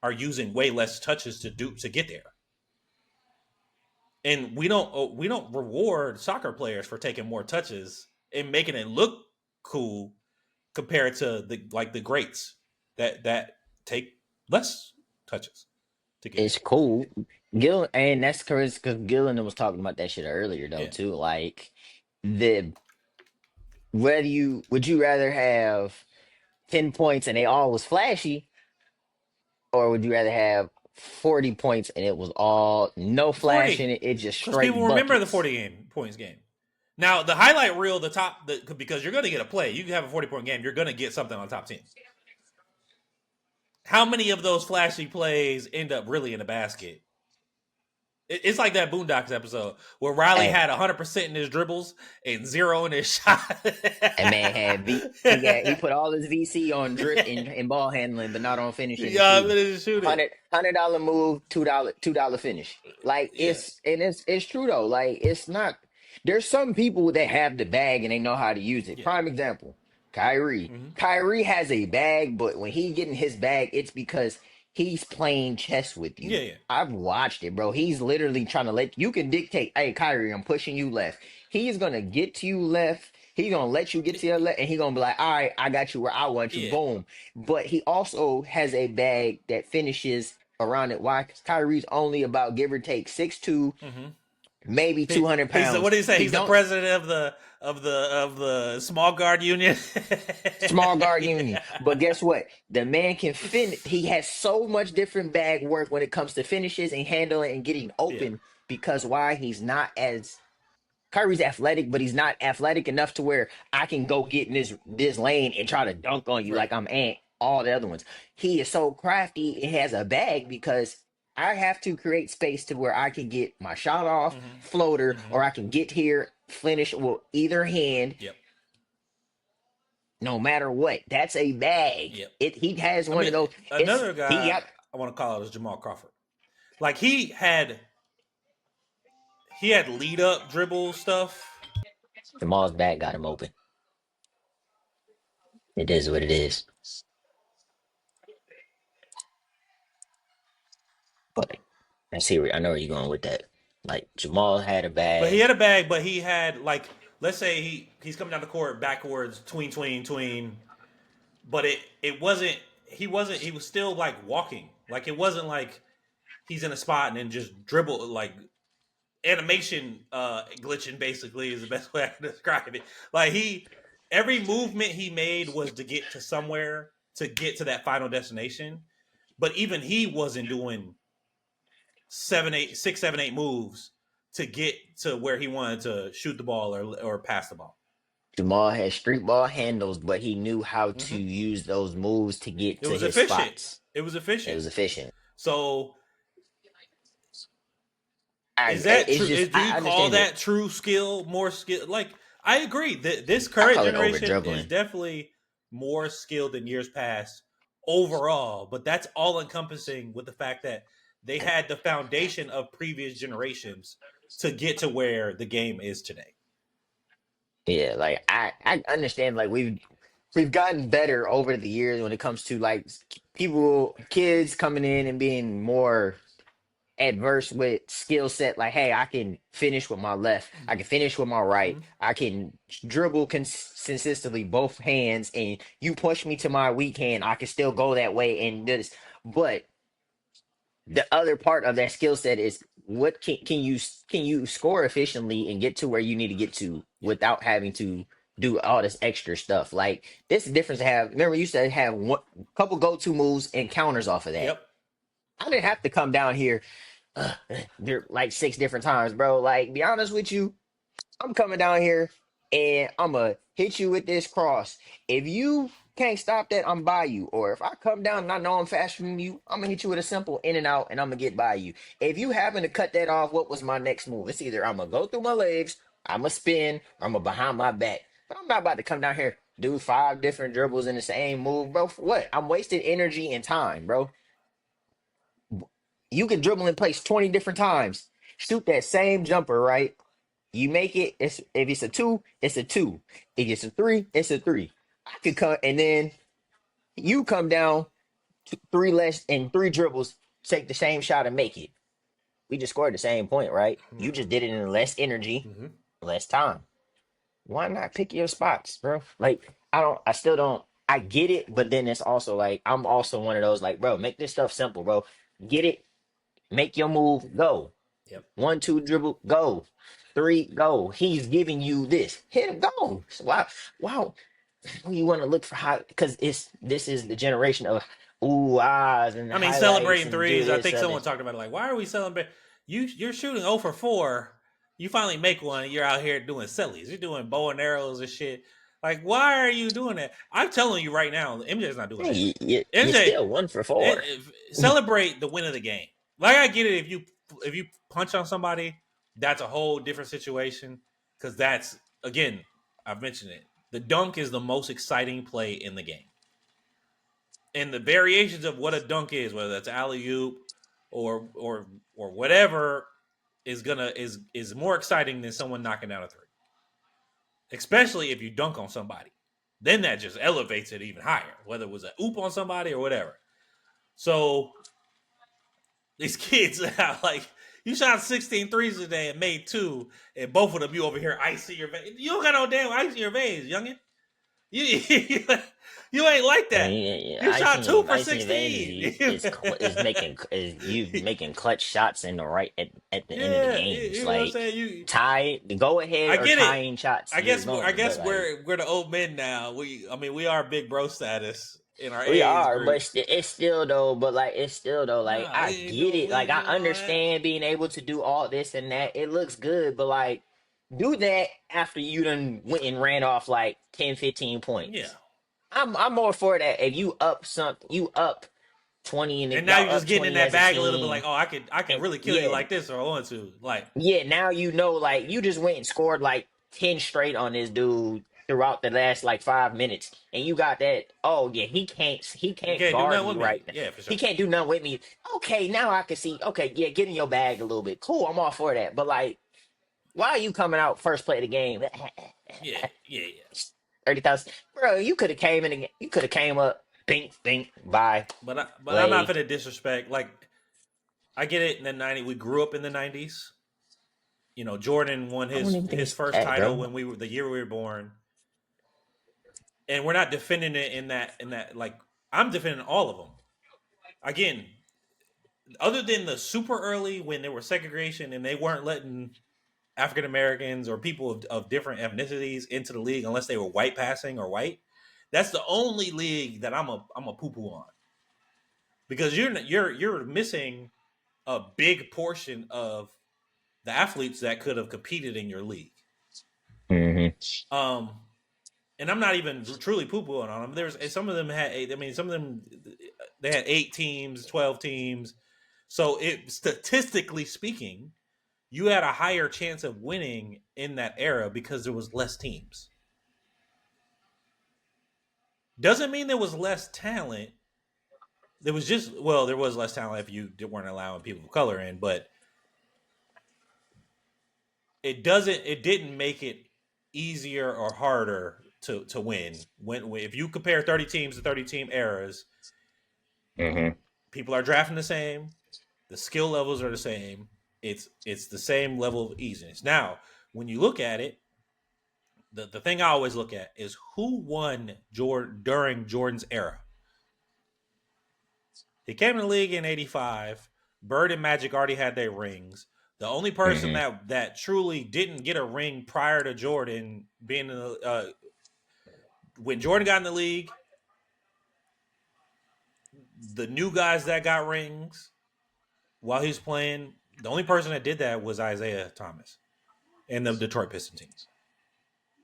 are using way less touches to get there. And we don't reward soccer players for taking more touches and making it look cool compared to the greats that take less touches to get It's there. cool. Gil and that's because Gillen was talking about that shit earlier though Yeah. too. Like the whether you would you rather have 10 points and they all was flashy, or would you rather have 40 points and it was all no flash 40. in it, it's just Because people straight remember the buckets? 40 points game. Now, the highlight reel, because you're going to get a play. You can have a 40-point game. You're going to get something on top 10. How many of those flashy plays end up really in the basket? It's like that Boondocks episode where Riley Hey, had 100% in his dribbles and 0 in his shot. that man had he put all his VC on drip and ball handling, but not on finishing and Yeah, I'm shooting. gonna shoot it. $100 move, $2 finish. Like Yeah. it's true though. Like it's not. There's some people that have the bag and they know how to use it. Yeah. Prime example, Kyrie. Mm-hmm. Kyrie has a bag, but when he get in his bag, it's because he's playing chess with Yeah, you. yeah. I've watched it, bro. He's literally trying to let you can dictate. Hey, Kyrie, I'm pushing you left. He's gonna get to you left. He gonna let you get to your left, and he gonna be like, "All right, I got you where I want you." Yeah. Boom. But he also has a bag that finishes around it. Why? 'Cause Kyrie's only about give or take 6'2", Mm-hmm. maybe 200 He's the, what pounds. do you say? He He's the don't president of the small guard union. small guard Yeah. union. But guess what? The man can fin. He has so much different bag work when it comes to finishes and handling and getting Yeah. open. Because why? He's not as Kyrie's athletic, but he's not athletic enough to where I can go get in this lane and try to dunk on you Right. like I'm Ant. All the other ones. He is so crafty. It has a bag because I have to create space to where I can get my shot off, Mm-hmm. floater, Mm-hmm. or I can get here, finish with either hand, Yep. no matter what. That's a bag. Yep. He has I one mean, of those. It's another he guy got I want to call out is Jamal Crawford. Like he had lead up dribble stuff, Jamal's bag got him open. It is what it is. But I know where you're going with that. Like Jamal had a but he bag. had a bag. But he had like, let's say he's coming down the court backwards, tween. But it wasn't. He wasn't. He was still like walking. Like it wasn't like he's in a spot and then just dribble like animation glitching. Basically, is the best way I can describe it. Like every movement he made was to get to somewhere to get to that final destination. But even he wasn't doing 6, 7, 8 moves to get to where he wanted to shoot the ball or pass the ball. Jamal had street ball handles, but he knew how to Mm-hmm. use those moves to get It to was his efficient. spots. It was It efficient. was efficient. So is I that it's true? just Do you I call understand it. that true skill? More skill? Like I agree that this I current call it over generation is dribbling. definitely more skilled than years past overall. But that's all encompassing with the fact that they had the foundation of previous generations to get to where the game is today. Yeah, like I understand. Like we've gotten better over the years when it comes to like kids coming in and being more adverse with skill set. Like, hey, I can finish with my left. I can finish with my right. Mm-hmm. I can dribble consistently both hands. And you push me to my weak hand, I can still go that way and do this. But the other part of that skill set is what can you score efficiently and get to where you need to get to Yeah. without having to do all this extra stuff. Like this is the difference to have. Remember, you used to have one couple go-to moves and counters off of that. Yep. I didn't have to come down here there like 6 different times, bro. Like, be honest with you, I'm coming down here and I'm gonna hit you with this cross. If you can't stop that, I'm by you. Or if I come down and I know I'm faster than you, I'm gonna hit you with a simple in and out and I'm gonna get by you. If you happen to cut that off, what was my next move? It's either I'm gonna go through my legs, I'm gonna spin, or I'm gonna behind my back. But I'm not about to come down here, do 5 different dribbles in the same move, bro. For what? I'm wasting energy and time, bro. You can dribble in place 20 different times. Shoot that same jumper, right? You make it. If it's a two, it's a two. If it's a three, it's a three. I could come and then you come down three less and 3 dribbles, take the same shot and make it. We just scored the same point, right? You just did it in less energy, Mm-hmm. less time. Why not pick your spots, bro? Like I still don't. I get it, but then it's also like I'm also one of those like, bro, make this stuff simple, bro. Get it, make your move, go. Yep. 1, 2 dribble, go. 3, go. He's giving you this. Hit him, go. So wow. You want to look for how because this is the generation of ooh ahs and I mean, highlights celebrating and do threes. I this think other. someone talked about it. Like, why are we celebrating? You're shooting 0 for 4. You finally make one. And you're out here doing sillies. You're doing bow and arrows and shit. Like, why are you doing that? I'm telling you right now, MJ's not doing that. Hey, you MJ, still 1 for 4. celebrate the win of the game. Like I get it if you punch on somebody, that's a whole different situation because that's again I've mentioned it. The dunk is the most exciting play in the game, and the variations of what a dunk is, whether that's alley oop or whatever, is more exciting than someone knocking down a three, especially if you dunk on somebody. Then that just elevates it even higher, whether it was an oop on somebody or whatever. So these kids like You shot 16 threes today and made two, and both of them you over here icy your veins. You don't got no damn ice in your veins, youngin. You you ain't like I that. mean, You shot two for ice in your veins is 16. you is you making clutch shots in the right at the end of the Yeah, games. you know what I'm Like saying. You, tie the go ahead I or get it. tying shots, I you're guess I going. But guess like we're the old men now. I mean, we are big bro status in our we age are, but group. it's still though. But like it's still though. Like Nah, I get it. we Like ain't I doing all that. understand being able to do all this and that. It looks good, but like do that after you done went and ran off like 10, 15 Yeah, points. I'm more for that. If you up something, you up 20 and and now y'all you're up just getting in 20 that as a bag a little bit. Like, team. oh, I can And really kill you yeah, like this if I want to. Like, yeah, now you know, like you just went and scored like 10 straight on this dude throughout the last like 5 minutes. And you got that, oh yeah, he you can't can't do guard nothing with me me. right now. Yeah, for He sure. can't do nothing with me. Okay, now I can see, okay, yeah, get in your bag a little bit. Cool, I'm all for that. But like, why are you coming out first play of the game? Yeah, yeah, yeah. 30,000. Bro, you could have came in again. You could have came up, bink, bink, bye, But I'm not play. gonna disrespect. Like, I get it. In the '90s, we grew up in the '90s. You know, Jordan won I don't even think his it's first that, title bro. when the year we were born, and we're not defending it in that like I'm defending all of them. Again, other than the super early when there was segregation and they weren't letting African Americans or people of different ethnicities into the league unless they were white passing or white. That's the only league that I'm a poo poo on because you're missing a big portion of the athletes that could have competed in your league. Hmm. Um, and I'm not even truly poo pooing on them. There's some of them had eight. I mean, some of them they had 8 teams, 12 teams. So it statistically speaking, you had a higher chance of winning in that era because there was less teams. Doesn't mean there was less talent. There was just there was less talent if you weren't allowing people of color in, but it didn't make it easier or harder to win. When if you compare 30 teams to 30 team eras, Hmm. people are drafting the same, the skill levels are the same. It's the same level of easiness. Now, when you look at it, the thing I always look at is who won Jordan during Jordan's era. He came in the league in '85. Bird and Magic already had their rings. The only person Hmm. that truly didn't get a ring prior to Jordan being in when Jordan got in the league, the new guys that got rings while he was playing, the only person that did that was Isaiah Thomas and the Detroit Pistons team.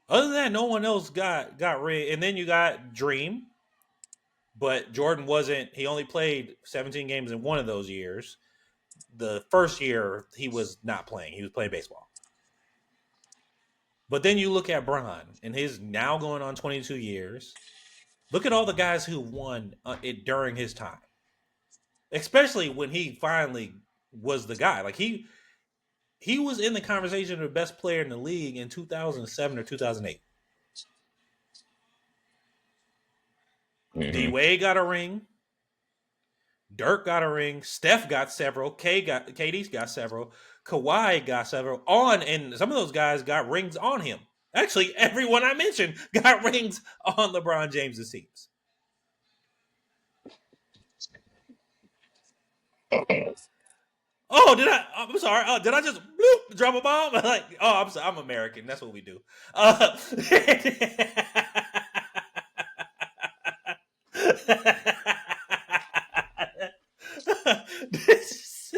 Other than that, no one else got ring. And then you got Dream, but Jordan wasn't. He only played 17 games in one of those years. The first year he was not playing; he was playing baseball. But then you look at Bron, and he's now going on 22 years. Look at all the guys who won it during his time, especially when he finally was the guy. Like he was in the conversation of the best player in the league in 2007 or 2008. D Hmm. Wade got a ring. Dirk got a ring. Steph got several. KD's got several. Kawhi got several. And some of those guys got rings on him. Actually, everyone I mentioned got rings on LeBron James's teams. Oh, did I? I'm sorry. Did I just bloop, drop a bomb? Like, oh, I'm sorry. I'm American. That's what we do. This-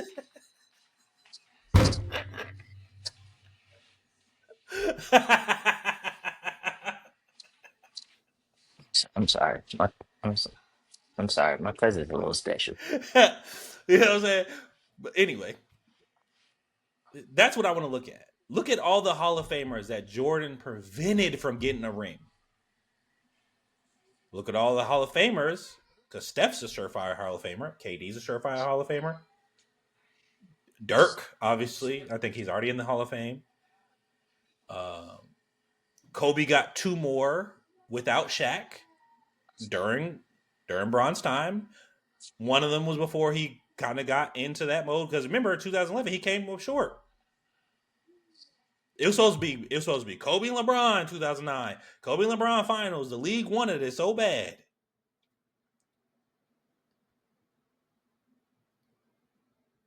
I'm sorry. I'm, s- I'm sorry. My cousin's a little special. you know what I'm saying? But anyway, that's what I want to look at. Look at all the Hall of Famers that Jordan prevented from getting a ring. Look at all the Hall of Famers, because Steph's a surefire Hall of Famer. KD's a surefire Hall of Famer. Dirk, obviously, I think he's already in the Hall of Fame. Um, Kobe got two more without Shaq during during Bron's time. One of them was before he kind of got into that mode because remember 2011 he came up short. It was supposed to be Kobe and LeBron 2009. Kobe and LeBron finals. The league wanted it so bad.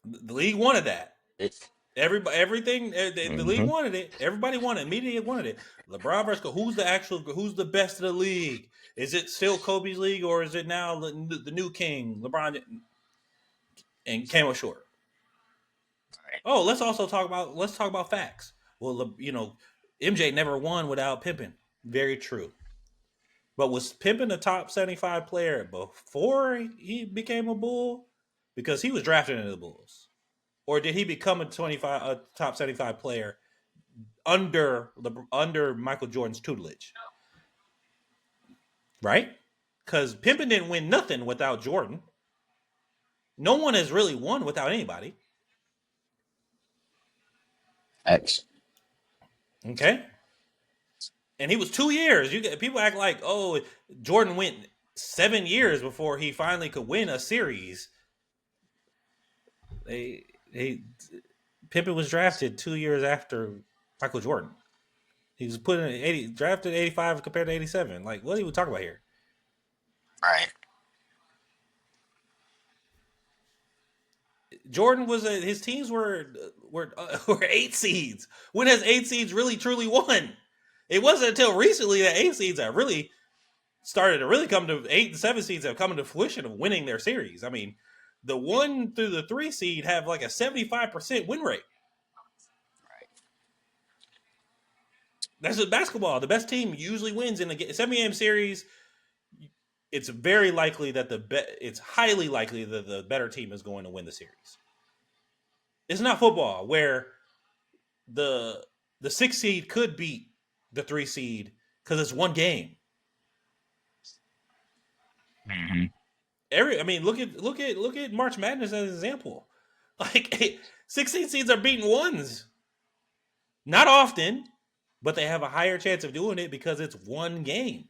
The league wanted that. It's Everything the league mm-hmm. wanted it. Everybody wanted it. Media wanted it. LeBron versus who's the best of the league? Is it still Kobe's league or is it now the new king LeBron and came up short? Oh, let's talk about facts. Well, MJ never won without pimping. Very true. But was pimping a top 75 player before he became a Bull? Because he was drafted into the Bulls. Or did he become a top 75 player under Michael Jordan's tutelage? Right? Because Pimpin didn't win nothing without Jordan. No one has really won without anybody. X. Okay? And he was 2 years. People act like, oh, Jordan went 7 years before he finally could win a series. They Pippen was drafted 2 years after Michael Jordan. He was put in drafted 85 compared to 87. Like, what are we talking about here? Right. Jordan his teams were 8 seeds. When has 8 seeds really truly won? It wasn't until recently that 8 seeds have really started to really come to 8 and 7 seeds have come to fruition of winning their series. I mean, the 1 through the 3 seed have like a 75% win rate. That's just basketball. The best team usually wins in a 7-game series. It's very likely that it's highly likely that the better team is going to win the series. It's not football where the 6 seed could beat the 3 seed because it's one game. Mm-hmm. Look at March Madness as an example. Like 16 seeds are beating ones. Not often, but they have a higher chance of doing it because it's one game.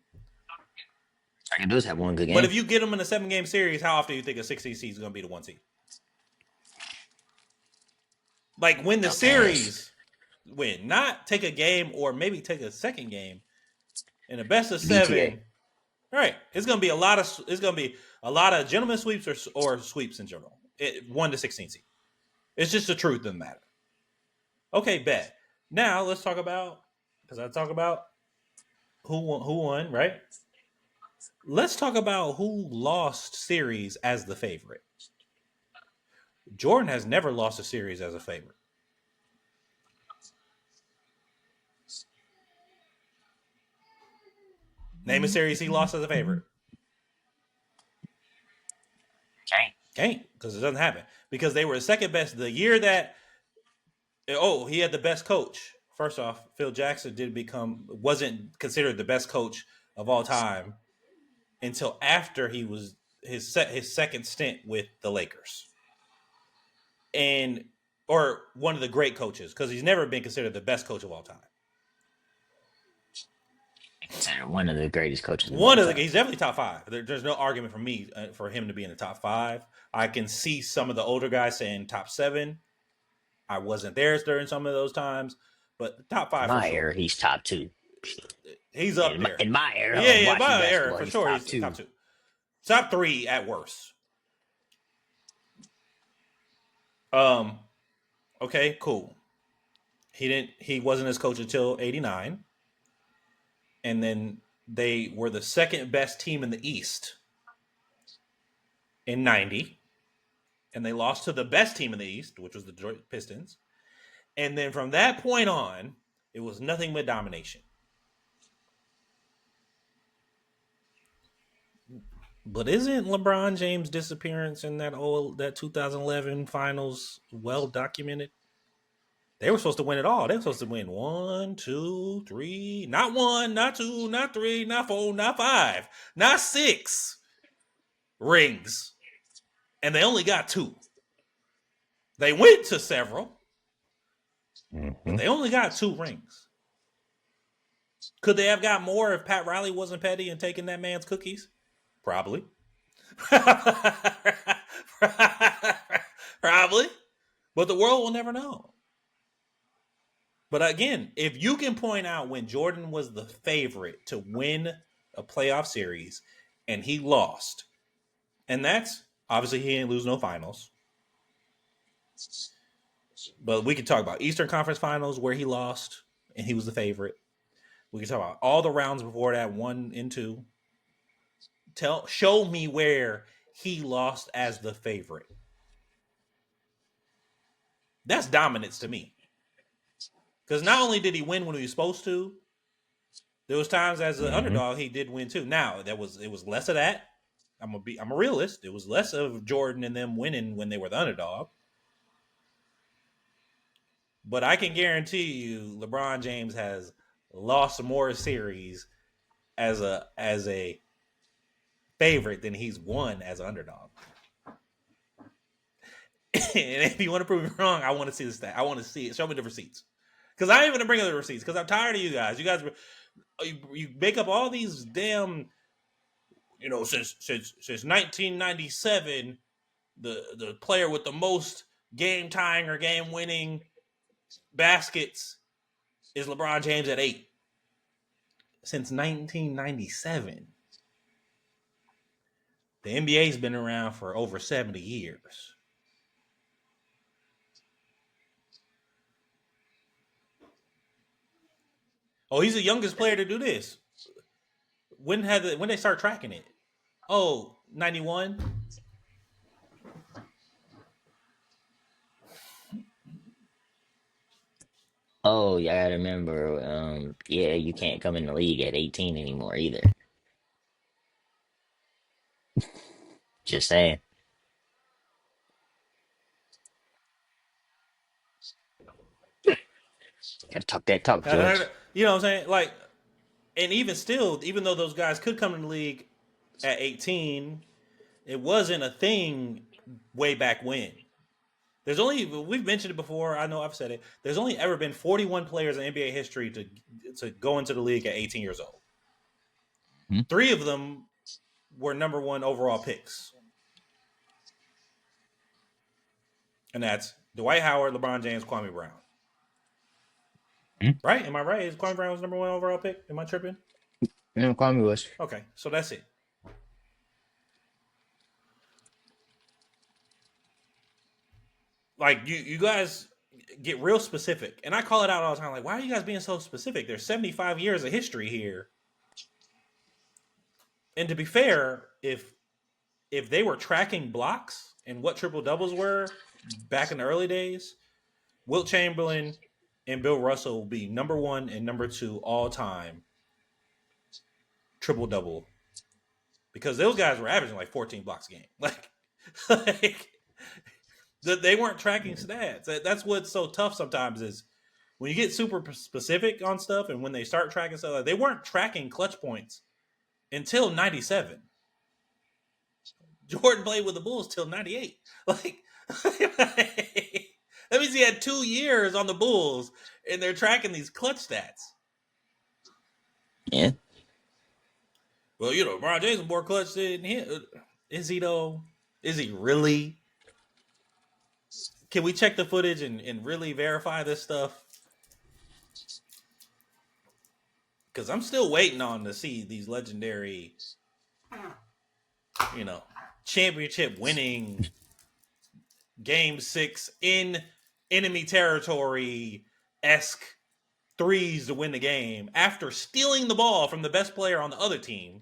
I can do is have one good But game. if you get them in a 7-game series, how often do you think a 16 seed is going to be the 1 seed? Like win the series, win, not take a game or maybe take a second game in a best of BTA. 7. All right, it's going to be a lot of gentleman sweeps or sweeps in general. 1 to 16 seed. It's just the truth of the matter. Okay, bet. Now let's talk about because I talk about who won, right? Let's talk about who lost series as the favorite. Jordan has never lost a series as a favorite. Name a series he lost as a favorite. Okay. Can't because it doesn't happen because they were the second best the year that he had the best coach. First off, Phil Jackson wasn't considered the best coach of all time until after he was his second stint with the Lakers. Or one of the great coaches because he's never been considered the best coach of all time. Considered one of the greatest coaches of all time. He's definitely top 5. There's no argument for me for him to be in the top 5. I can see some of the older guys saying top 7. I wasn't there during some of those times, but the top 5 for My sure. era, he's top 2. He's up there. In my era, Yeah, watching my era basketball, for he's sure. top He's 2. top 2, top 3 at worst. Okay, cool. He wasn't his coach until 89. And then they were the second best team in the East in 90. And they lost to the best team in the East, which was the Detroit Pistons. And then from that point on, it was nothing but domination. But isn't LeBron James' disappearance in that 2011 finals well documented? They were supposed to win it all. They were supposed to win 1, 2, 3, not 1, not 2, not 3, not 4, not 5, not 6 rings. And they only got 2. They went to several, but they only got 2 rings. Could they have got more if Pat Riley wasn't petty and taking that man's cookies? Probably. Probably, but the world will never know. But again, if you can point out when Jordan was the favorite to win a playoff series and he lost, and that's obviously he didn't lose no finals. But we could talk about Eastern Conference Finals where he lost and he was the favorite. We can talk about all the rounds before that, 1 and 2. Show me where he lost as the favorite. That's dominance to me. Because not only did he win when he was supposed to, there was times as an Mm-hmm. underdog he did win too. Now it was less of that. I'm a realist. It was less of Jordan and them winning when they were the underdog. But I can guarantee you, LeBron James has lost more series as a favorite than he's won as an underdog. And if you want to prove me wrong, I want to see the stat. I want to see it. Show me the receipts. Because I ain't even bring up the receipts. Because I'm tired of you guys. You guys, you make up all these damn, since 1997, the player with the most game tying or game winning baskets is LeBron James at 8. Since 1997, the NBA's been around for over 70 years. Oh, he's the youngest player to do this. When they start tracking it? Oh, 91. Oh, yeah, I gotta remember. Yeah, you can't come in the league at 18 anymore either. Just saying. Gotta talk that talk, George. You know what I'm saying? Like, and even still, even though those guys could come in the league at 18, it wasn't a thing way back when. We've mentioned it before. I know I've said it. There's only ever been 41 players in NBA history to go into the league at 18 years old. Hmm? 3 of them were number 1 overall picks, and that's Dwight Howard, LeBron James, Kwame Brown. Hmm? Right? Am I right? Is Kwame Brown was number 1 overall pick? Am I tripping? No, Kwame was. Okay, so that's it. Like you guys get real specific, and I call it out all the time. Like, why are you guys being so specific? There's 75 years of history here, and to be fair, if they were tracking blocks and what triple doubles were back in the early days, Wilt Chamberlain and Bill Russell will be number 1 and number 2 all time triple double, because those guys were averaging like 14 blocks a game. Like they weren't tracking stats. That's what's so tough sometimes is when you get super specific on stuff, and when they start tracking stuff, like they weren't tracking clutch points until 97. Jordan played with the Bulls till 98. Like, that means he had 2 years on the Bulls, and they're tracking these clutch stats. Yeah. Well, LeBron James is more clutch than him. Is he though? Is he really? Can we check the footage and really verify this stuff? Because I'm still waiting on to see these legendary, you know, championship winning game 6 in enemy territory esque threes to win the game after stealing the ball from the best player on the other team,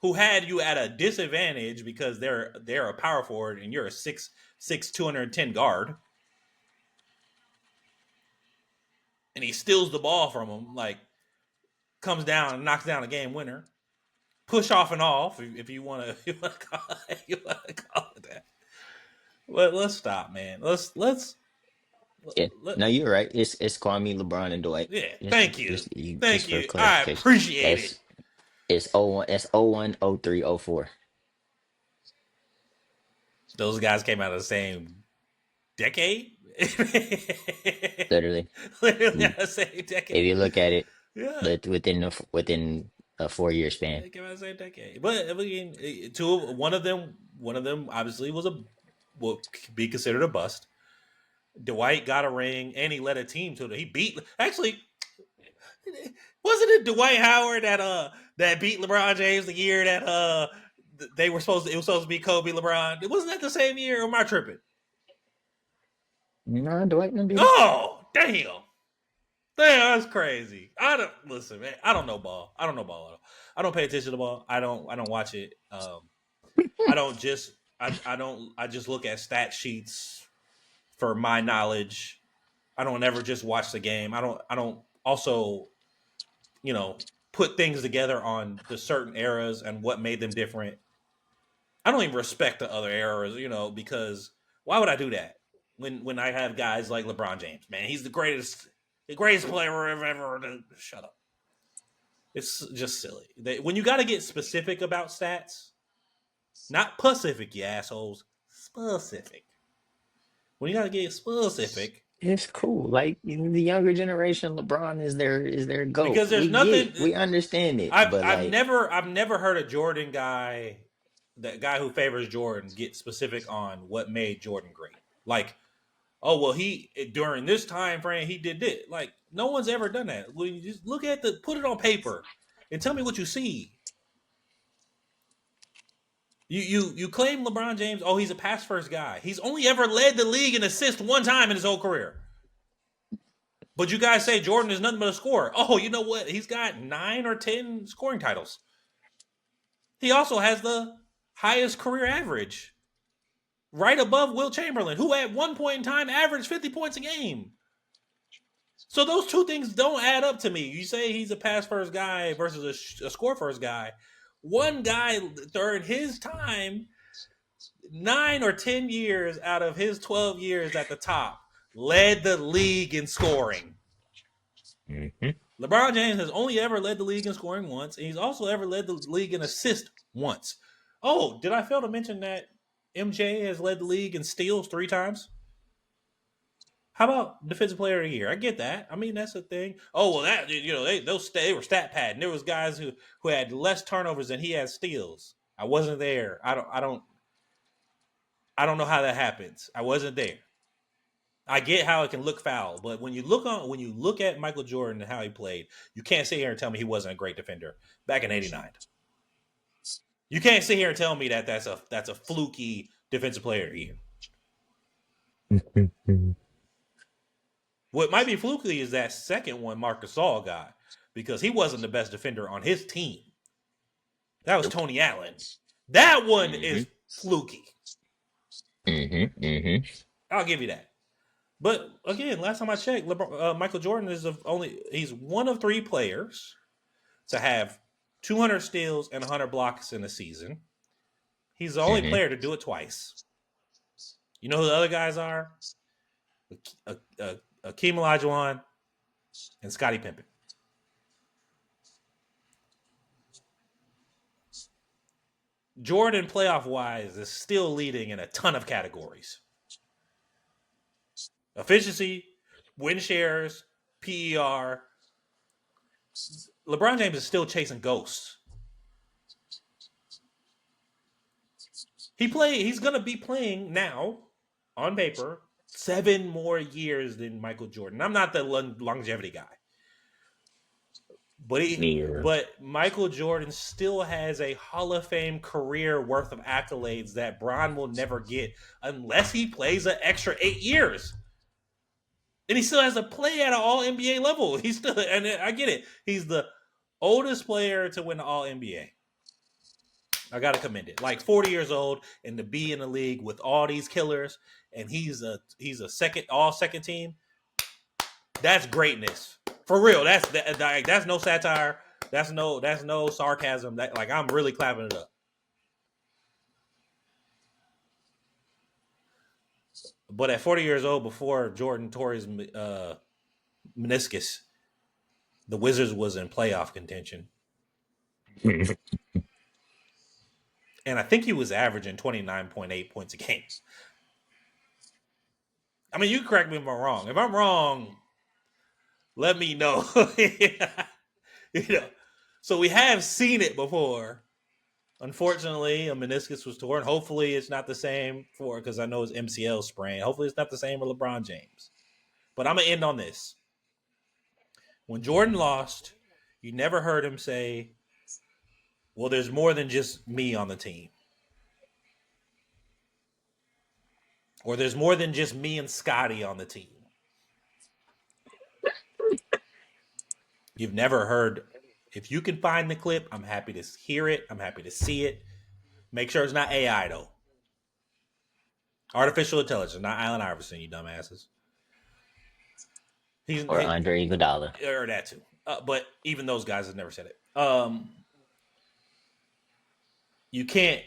who had you at a disadvantage because they're a power forward and you're a 6'6", 210 guard. And he steals the ball from him, like comes down and knocks down a game winner. Push off and off, if you want to call it that. But let's stop, man. Let's Yeah. let, No, you're right. It's Kwame, LeBron, and Dwight. yeah. Just Thank you, just thank for you. I clarification. appreciate it. It's 01, it's 01, 03, 04. Those guys came out of the same decade. Literally. Literally Mm. out of the same If decade. you look at it, Yeah. but within a 4 year span. Give us a decade. But I mean, one of them obviously will be considered a bust. Dwight got a ring and he led a team to it. He beat actually wasn't it Dwight Howard that beat LeBron James the year that they were supposed to, it was supposed to be Kobe LeBron. Wasn't that the same year or am I tripping? No, Dwight didn't beat him. Oh, damn. Damn, that's crazy. I don't listen, man. I don't know ball. I don't know ball at all. I don't pay attention to ball. I don't watch it. I don't just I don't I just look at stat sheets for my knowledge. I don't ever just watch the game. I don't also, you know, put things together on the certain eras and what made them different. I don't even respect the other eras, because why would I do that when I have guys like LeBron James? Man, he's the greatest player ever. Shut up. It's just silly. When you got to get specific about stats, not Pacific, you assholes, specific. When you got to get specific, It's cool. Like the younger generation, LeBron is their GOAT. because there's We get nothing. it. We understand it. I've But I've like, never I've never heard a Jordan guy, that guy who favors Jordan, get specific on what made Jordan great. Like, oh well, he during this time frame he did it. Like, no one's ever done that. When you just put it on paper, and tell me what you see. You claim LeBron James, oh, he's a pass first guy. He's only ever led the league in assists one time in his whole career. But you guys say Jordan is nothing but a scorer. Oh, you know what? He's got 9 or 10 scoring titles. He also has the highest career average, right above Will Chamberlain, who at one point in time averaged 50 points a game. So those two things don't add up to me. You say he's a pass first guy versus a score first guy. One guy during his time, 9 or 10 years out of his 12 years at the top, led the league in scoring. mhm. LeBron James has only ever led the league in scoring once, and he's also ever led the league in assist once. Oh, did I fail to mention that MJ has led the league in steals 3 times? How about defensive player of the year? I get that. I mean, that's a thing. Oh well, that they were stat padding. There was guys who had less turnovers than he had steals. I wasn't there. I don't know how that happens. I wasn't there. I get how it can look foul, but when you look at Michael Jordan and how he played, you can't sit here and tell me he wasn't a great defender back in '89. You can't sit here and tell me that that's a fluky defensive player of the year. What might be fluky is that second one Marc Gasol got, because he wasn't the best defender on his team. That was Tony Allen. That one is fluky. I'll give you that. But again, last time I checked, Michael Jordan he's one of 3 players to have 200 steals and 100 blocks in a season. He's the only player to do it twice. You know who the other guys are? Akeem Olajuwon and Scottie Pippen. Jordan, playoff wise, is still leading in a ton of categories: efficiency, win shares, PER. LeBron James is still chasing ghosts. He's going to be playing now, on paper, 7 more years than Michael Jordan. I'm not the longevity guy. But Michael Jordan still has a Hall of Fame career worth of accolades that Bron will never get unless he plays an extra 8 years. And he still has to play at an All NBA level. And I get it. He's the oldest player to win the All NBA. I gotta commend it. Like 40 years old and to be in the league with all these killers, and he's a second team. That's greatness. For real. That's no satire. That's no sarcasm. I'm really clapping it up. But at 40 years old, before Jordan tore his meniscus, the Wizards was in playoff contention. And I think he was averaging 29.8 points a game. I mean, you correct me if I'm wrong. If I'm wrong, let me know. So we have seen it before. Unfortunately, a meniscus was torn. Hopefully, it's not the same for because I know it's MCL sprain. Hopefully, it's not the same for LeBron James. But I'm gonna end on this. When Jordan lost, you never heard him say, "Well, there's more than just me on the team," or "There's more than just me and Scotty on the team." You've never heard. If you can find the clip, I'm happy to hear it. I'm happy to see it. Make sure it's not AI though. Artificial intelligence, not Allen Iverson, you dumbasses. Or He Andre Iguodala. or that too. But even those guys have never said it. You can't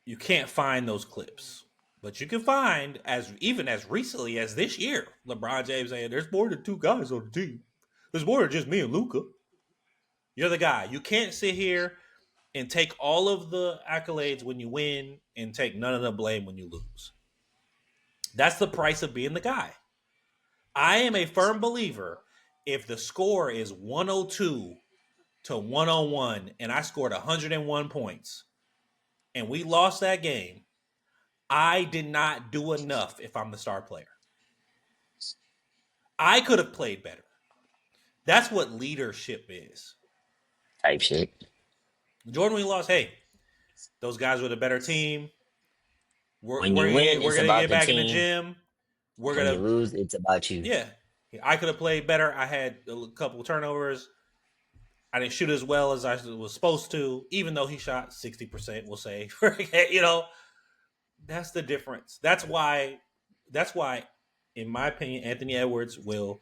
you can't find those clips, but you can find as even as recently as this year, LeBron James saying, "There's more than two guys on the team. There's more than just me and Luca. You're the guy. You can't sit here and take all of the accolades when you win and take none of the blame when you lose. That's the price of being the guy. I am a firm believer if the score is 102 to 101 and I scored 101 points and we lost that game, I did not do enough if I'm the star player. I could have played better. That's what leadership is. Type shit. Jordan, we lost. Hey, those guys were the better team. When you win, We're it's gonna about get the back in the team. gym. We're When you gonna lose, it's about you. yeah. I could have played better. I had a couple turnovers. I didn't shoot as well as I was supposed to, even though he shot 60%. We'll say, you know, that's the difference. That's why. That's why, in my opinion, Anthony Edwards will,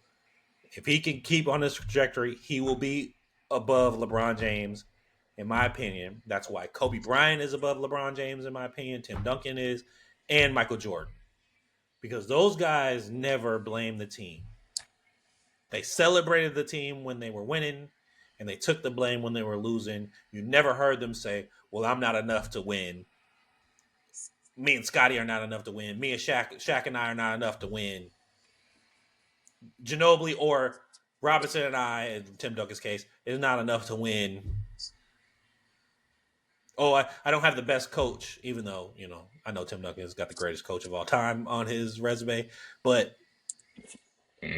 if he can keep on this trajectory, he will be above LeBron James. In my opinion, that's why Kobe Bryant is above LeBron James. In my opinion, Tim Duncan is, and Michael Jordan, because those guys never blame the team. They celebrated the team when they were winning, and they took the blame when they were losing. You never heard them say, "Well, I'm not enough to win. Me and Scotty are not enough to win. Me and Shaq and I are not enough to win. Ginobili or Robinson and I, in Tim Duncan's case, is not enough to win." Oh, I don't have the best coach, even though, I know Tim Duncan has got the greatest coach of all time on his resume, but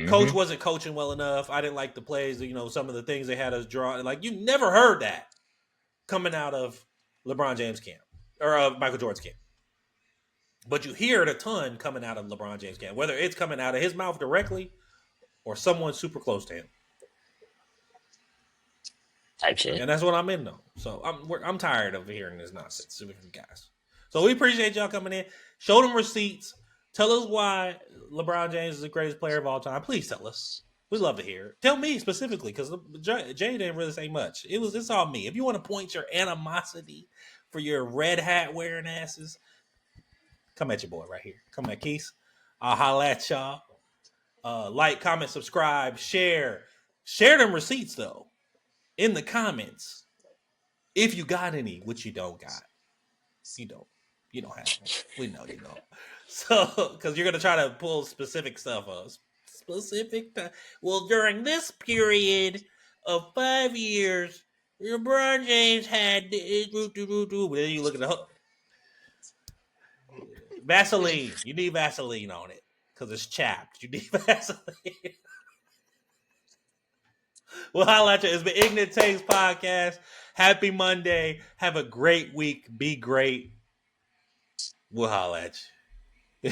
coach Hmm. wasn't coaching well enough. I didn't like the plays, some of the things they had us draw. Like, you never heard that coming out of LeBron James camp or Michael Jordan's camp. But you hear it a ton coming out of LeBron James camp, whether it's coming out of his mouth directly or someone super close to him. Type shit. And that's what I'm in though. So I'm tired of hearing this nonsense from guys. So we appreciate y'all coming in. Show them receipts. Tell us why LeBron James is the greatest player of all time. Please tell us. We'd love to hear it. Tell me specifically, because Jay didn't really say much. It's all me. If you want to point your animosity for your red hat wearing asses, come at your boy right here. Come at Keith. I'll holla at y'all. Like, comment, subscribe, share. Share them receipts though in the comments. If you got any, which you don't got, you don't. You don't have them. We know you don't. So, because you're gonna try to pull specific stuff up, specific. Well, during this period of 5 years, LeBron James had. But then you look at the Vaseline. You need Vaseline on it because it's chapped. You need Vaseline. Well, holla at you. It's been Ignorant Takes Podcast. Happy Monday. Have a great week. Be great. We'll holla at you.